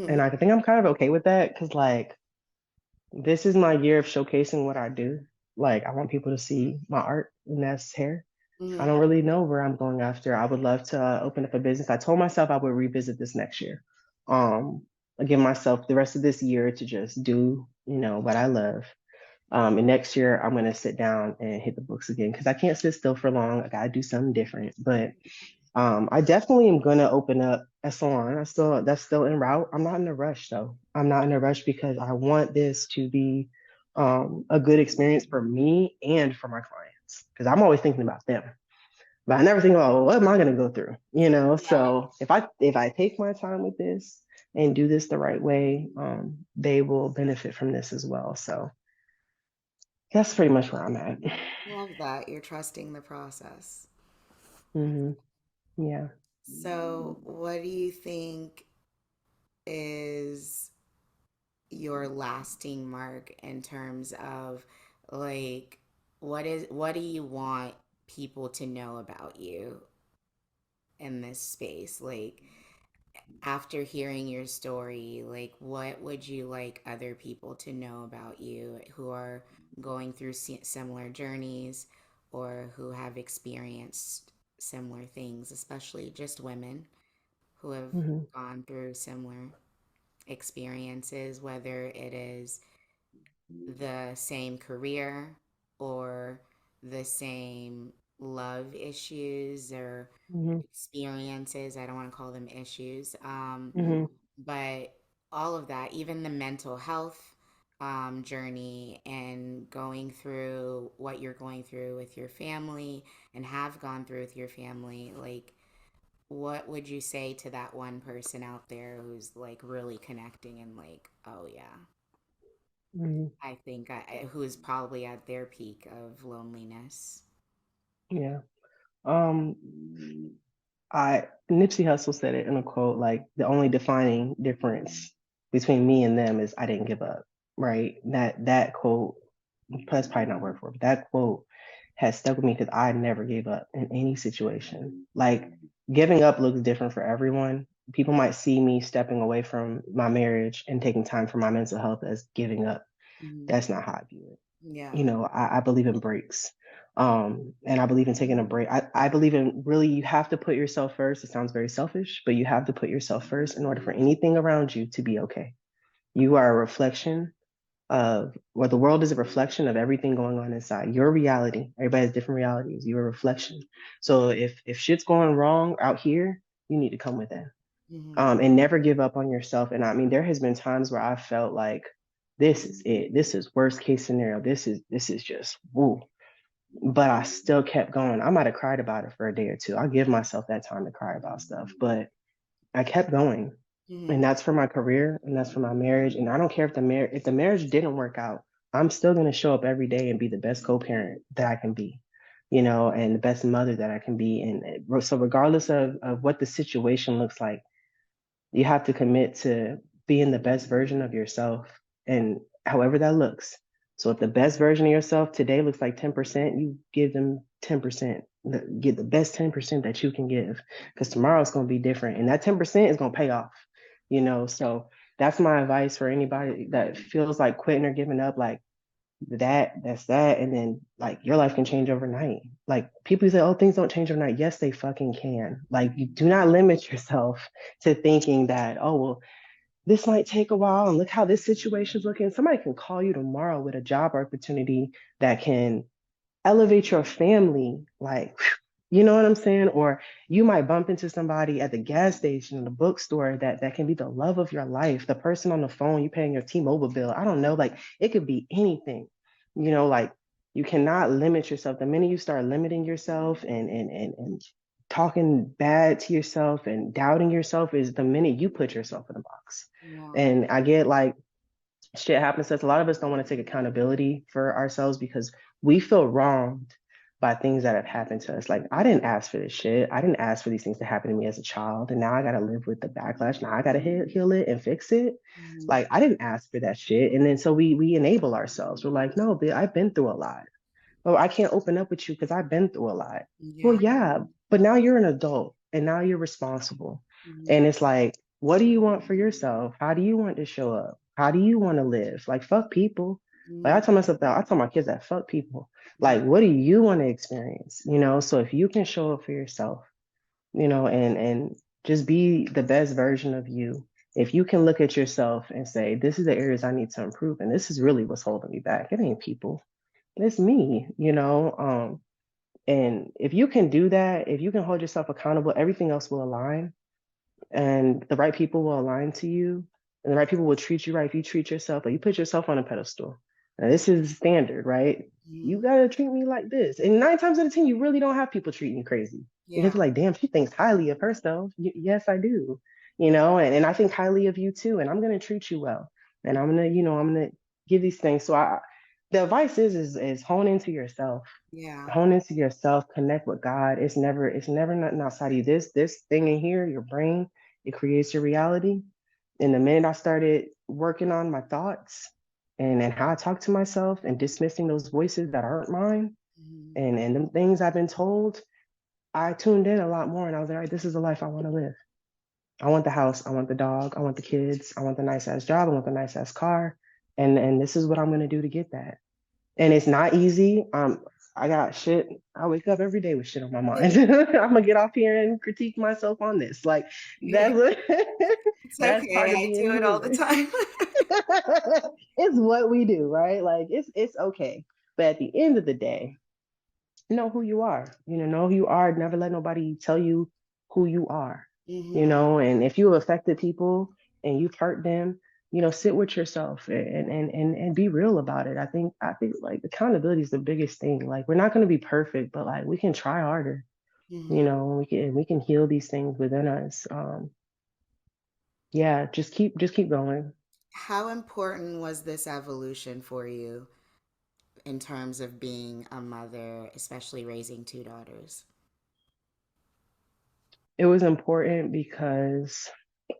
and Mm-hmm. I think I'm kind of okay with that because like this is my year of showcasing what I do. Like I want people to see my art, and that's hair. I Mm-hmm. don't really know where I'm going after. I would love to open up a business. I told myself I would revisit this next year. Um, I give myself the rest of this year to just do, what I love. And next year I'm gonna sit down and hit the books again because I can't sit still for long. I gotta do something different. But I definitely am gonna open up a salon. That's still en route. I'm not in a rush though. I'm not in a rush because I want this to be a good experience for me and for my clients. Because I'm always thinking about them. But I never think about, well, what am I going to go through? So if I take my time with this and do this the right way, they will benefit from this as well. So that's pretty much where I'm at. Love that. You're trusting the process. Hmm. Yeah. So, what do you think is your lasting mark in terms of like what do you want people to know about you in this space? Like after hearing your story, like what would you like other people to know about you who are going through similar journeys or who have experienced similar things, especially just women who have Hmm. gone through similar experiences, whether it is the same career or the same love issues or Hmm. experiences. I don't want to call them issues. Hmm. But all of that, even the mental health journey and going through what you're going through with your family and have gone through with your family, like, what would you say to that one person out there who's like really connecting and like, oh yeah, Hmm. I think who's probably at their peak of loneliness? Yeah. Um, I Nipsey Hussle said it in a quote, like the only defining difference between me and them is I didn't give up. Right. That quote, that's probably not word for it, but that quote has stuck with me because I never gave up in any situation. Like giving up looks different for everyone. People might see me stepping away from my marriage and taking time for my mental health as giving up. Hmm. That's not how I view it. Yeah. I believe in breaks. And I believe in taking a break. I believe in really, you have to put yourself first. It sounds very selfish, but you have to put yourself first in order for anything around you to be okay. You are a reflection or the world is a reflection of everything going on inside your reality. Everybody has different realities. You're a reflection. So if shit's going wrong out here, you need to come within. Hmm. And never give up on yourself. And I mean, there has been times where I felt like this is it. This is worst case scenario. This is just woo. But I still kept going. I might have cried about it for a day or two. I'll give myself that time to cry about stuff, but I kept going. And Hmm. that's for my career and that's for my marriage. And I don't care if the marriage didn't work out, I'm still gonna show up every day and be the best co-parent that I can be, and the best mother that I can be. And so regardless of what the situation looks like, you have to commit to being the best version of yourself and however that looks. So if the best version of yourself today looks like 10%, you give them 10%. Get the best 10% that you can give because tomorrow it's going to be different. And that 10% is going to pay off, So that's my advice for anybody that feels like quitting or giving up. Like, that's that. And then like your life can change overnight. Like people say, oh, things don't change overnight. Yes, they fucking can. Like you do not limit yourself to thinking that, oh, well, this might take a while and look how this situation's looking. Somebody can call you tomorrow with a job opportunity that can elevate your family, like, you know what I'm saying? Or you might bump into somebody at the gas station, the bookstore that can be the love of your life, the person on the phone, you paying your T-Mobile bill. I don't know, like it could be anything, like you cannot limit yourself. The minute you start limiting yourself and talking bad to yourself and doubting yourself is the minute you put yourself in a box. Yeah. And I get like shit happens to us. A lot of us don't want to take accountability for ourselves because we feel wronged by things that have happened to us. Like, I didn't ask for this shit. I didn't ask for these things to happen to me as a child. And now I got to live with the backlash. Now I got to heal it and fix it. Mhm. Like, I didn't ask for that shit. And then so we enable ourselves. We're like, no, but I've been through a lot. Oh, I can't open up with you because I've been through a lot. Well, Yeah. yeah, but now you're an adult and now you're responsible. Mhm. And it's like, what do you want for yourself? How do you want to show up? How do you want to live? Like, fuck people. Like, I Mhm. tell myself that, I tell my kids that, fuck people. Mhm. Like, what do you want to experience? So if you can show up for yourself, and just be the best version of you. If you can look at yourself and say, this is the areas I need to improve, and this is really what's holding me back. It ain't people. It's me. And if you can do that, if you can hold yourself accountable, everything else will align and the right people will align to you and the right people will treat you right. If you treat yourself, like you put yourself on a pedestal. Now, this is standard, right? You Mhm. gotta treat me like this. And 9 times out of 10, you really don't have people treating you crazy. Because Yeah. you're like, damn, she thinks highly of herself. Yes, I do. And I think highly of you too. And I'm gonna treat you well. And I'm gonna give these things. The advice is hone into yourself, Yeah. connect with God. It's never nothing outside of you. This thing in here, your brain, it creates your reality. And the minute I started working on my thoughts and how I talk to myself and dismissing those voices that aren't mine Mhm. and the things I've been told, I tuned in a lot more and I was like, all right, this is the life I want to live. I want the house, I want the dog, I want the kids, I want the nice ass job, I want the nice ass car. And this is what I'm gonna do to get that. And it's not easy. I got shit. I wake up every day with shit on my mind. I'm gonna get off here and critique myself on this. Like Yeah. that's It's that's part okay. of I being do it all the human. time. It's what we do, right? Like it's okay. But at the end of the day, know who you are. Know who you are. Never let nobody tell you who you are. Mhm. And if you have affected people and you've hurt them, sit with yourself and be real about it. I think like accountability is the biggest thing. Like we're not going to be perfect, but like we can try harder. Mhm. We can heal these things within us. Yeah, just keep going. How important was this evolution for you in terms of being a mother, especially raising two daughters? It was important because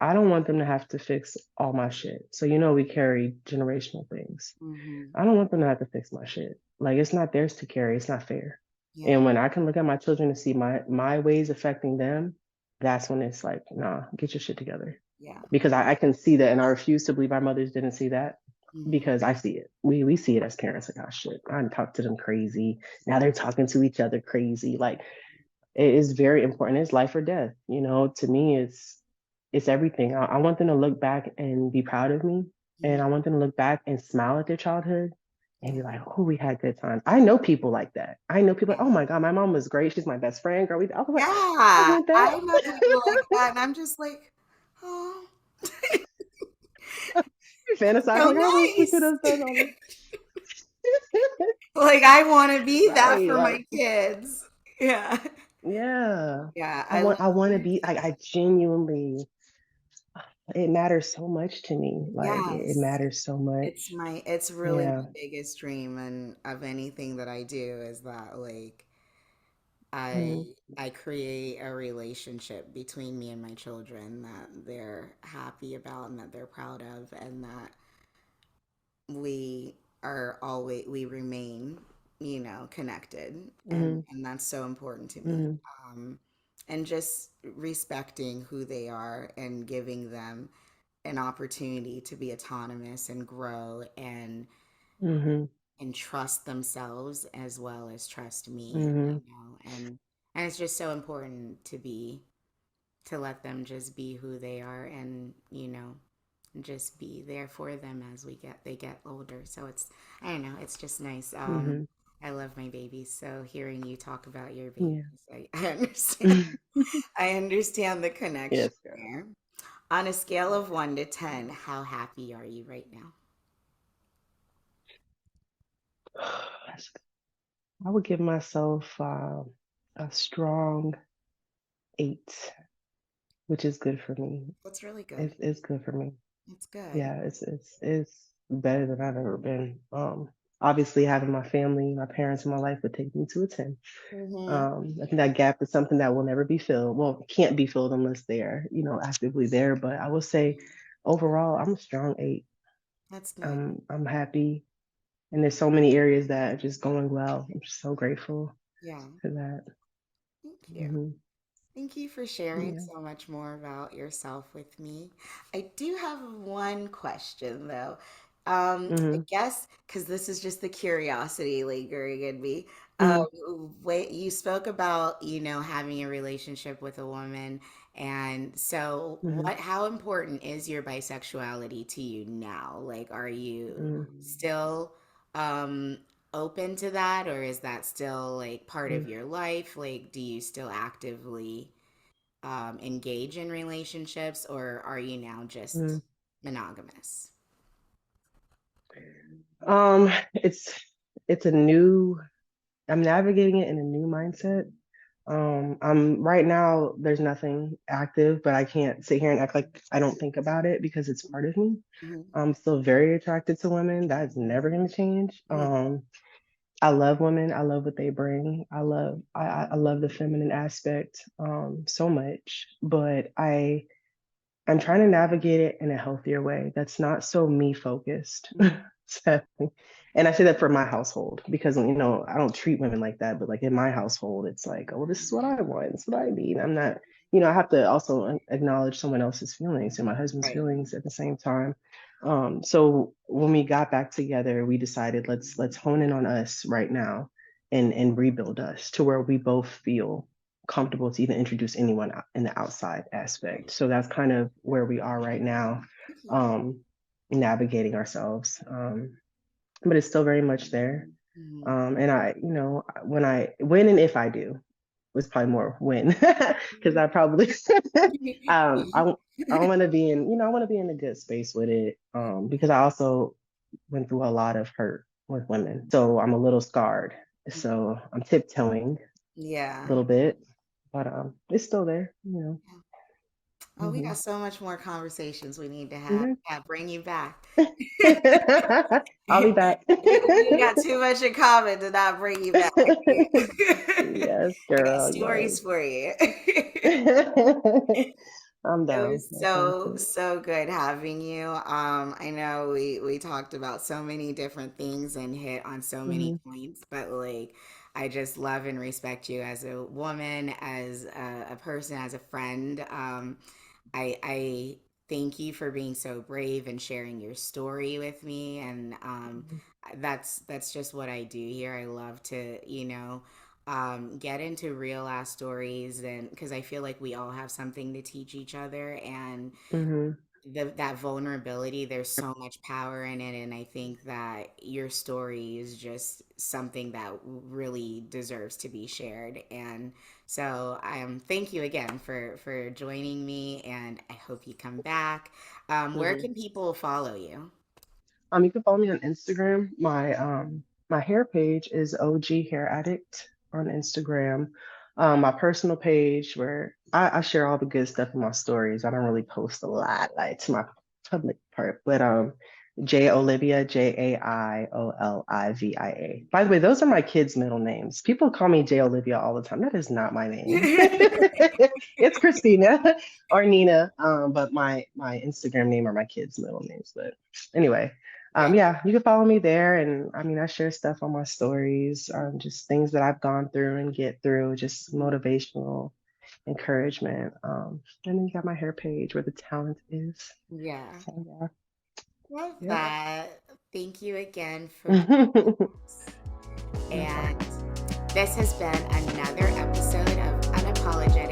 I don't want them to have to fix all my shit. So we carry generational things. Hmm. I don't want them to have to fix my shit. Like it's not theirs to carry. It's not fair. Yeah. And when I can look at my children and see my ways affecting them, that's when it's like, nah, get your shit together. Yeah. Because I can see that, and I refuse to believe our mothers didn't see that Hmm. because I see it. We see it as parents. Like, oh shit, I talk to them crazy. Now they're talking to each other crazy. Like it is very important. It's life or death. To me, it's everything. I want them to look back and be proud of me. And Hmm. I want them to look back and smile at their childhood and Yeah. be like, oh, we had good times. I know people like that. I know people like, oh my God, my mom was great. She's my best friend. Girl, I was like, I Yeah. want that. I know people like that, and I'm just like, oh, Fantasize so like, I wish we could nice. have done all this. Like, I want to be that Right. for Like, my kids. Yeah. yeah. Yeah. I I love want I want to that you be said I that. genuinely it matters so much to me. Like it Yes. matters so much. It's really Yeah. my biggest dream and of anything that I do is that like Mm-hmm. I create a relationship between me and my children that they're happy about and that they're proud of and that we we remain, connected Mm-hmm. and that's so important to me. Mm-hmm. Um and just respecting who they are and giving them an opportunity to be autonomous and grow Mm-hmm. and trust themselves as well as trust me, Mm-hmm. and it's just so important to let them just be who they are and just be there for them as they get older. So it's I don't know, it's just nice. Mm-hmm. I love my babies, so hearing you talk about your babies, Yeah. I understand. I understand the connection Yes, girl. there. On a scale of 1 to 10, how happy are you right now? I would give myself a strong 8, which is good for me. That's really good. It's good for me. It's good. Yeah, it's. better than I've ever been. Obviously, having my family, my parents in my life would take me to a 10. Mm-hmm. I think that gap is something that will never be filled. Well, can't be filled unless they're, actively there. But I will say, overall, I'm a strong 8. That's nice. I'm happy, and there's so many areas that are just going well. I'm just so grateful Yeah. for that. Thank you. Hmm. Thank you for sharing Yeah. so much more about yourself with me. I do have one question though. I Hmm. guess because this is just the curiosity lingering in me. Hmm. Wait, you spoke about, having a relationship with a woman, and so Hmm. how important is your bisexuality to you now? Like, are you Hmm. still um open to that, or is that still like part of Hmm. your life? Like, do you still actively engage in relationships, or are you now Hmm. just monogamous? It's a new. I'm navigating it in a new mindset. I'm right now. There's nothing active, but I can't sit here and act like I don't think about it because it's part of me. Hmm. I'm still very attracted to women. That's never going to change. Hmm. I love women. I love what they bring. I love the feminine aspect so much, but I'm trying to navigate it in a healthier way that's not so me focused. So, and I say that for my household because I don't treat women like that, but like in my household, it's like, oh, this is what I want, this is what I need. I'm not, I have to also acknowledge someone else's feelings and my husband's Right. feelings at the same time. So when we got back together, we decided let's hone in on us right now and rebuild us to where we both feel comfortable to even introduce anyone in the outside aspect. So that's kind of where we are right now, Okay. um, navigating ourselves. But it's still very much there. Hmm. And when and if I do, was probably more when, because I probably, I, I want to be in, I want to be in a good space with it. Because I also went through a lot of hurt with women. So I'm a little scarred. So I'm tiptoeing a Yeah. little bit, but it's still there. Oh, we Hmm. got so much more conversations we need to have. Okay. Yeah, bring you back. I'll be back. We got too much in common to not bring you back. Yes, I got girl. stories for you. Yes. I'm It down. was That sounds so, good. so good having you. I know we talked about so many different things and hit on so many Hmm. points, but like I just love and respect you as a woman, as a person, as a friend. I thank you for being so brave and sharing your story with me, and that's just what I do here. I love to, get into real ass stories, and because I feel like we all have something to teach each other, and Hmm. that vulnerability, there's so much power in it, and I think that your story is just something that really deserves to be shared. And so thank you again for joining me, and I hope you come back. Where Hmm. can people follow you? You can follow me on Instagram. My hair page is OG Hair Addict on Instagram. My personal page where I share all the good stuff in my stories. I don't really post a lot like to my public part, but J Olivia, Jaiolivia. By the way, those are my kids' middle names. People call me J Olivia all the time. That is not my name. It's Christina or Nina. But my Instagram name are my kids' middle names. But anyway, Yeah. yeah, you can follow me there. And I mean, I share stuff on my stories, just things that I've gone through and get through, just motivational encouragement. And then you got my hair page where the talent is. Yeah. So Love yeah, that. Thank you again for joining yep. us. No And problem. this has been another episode of Unapologetic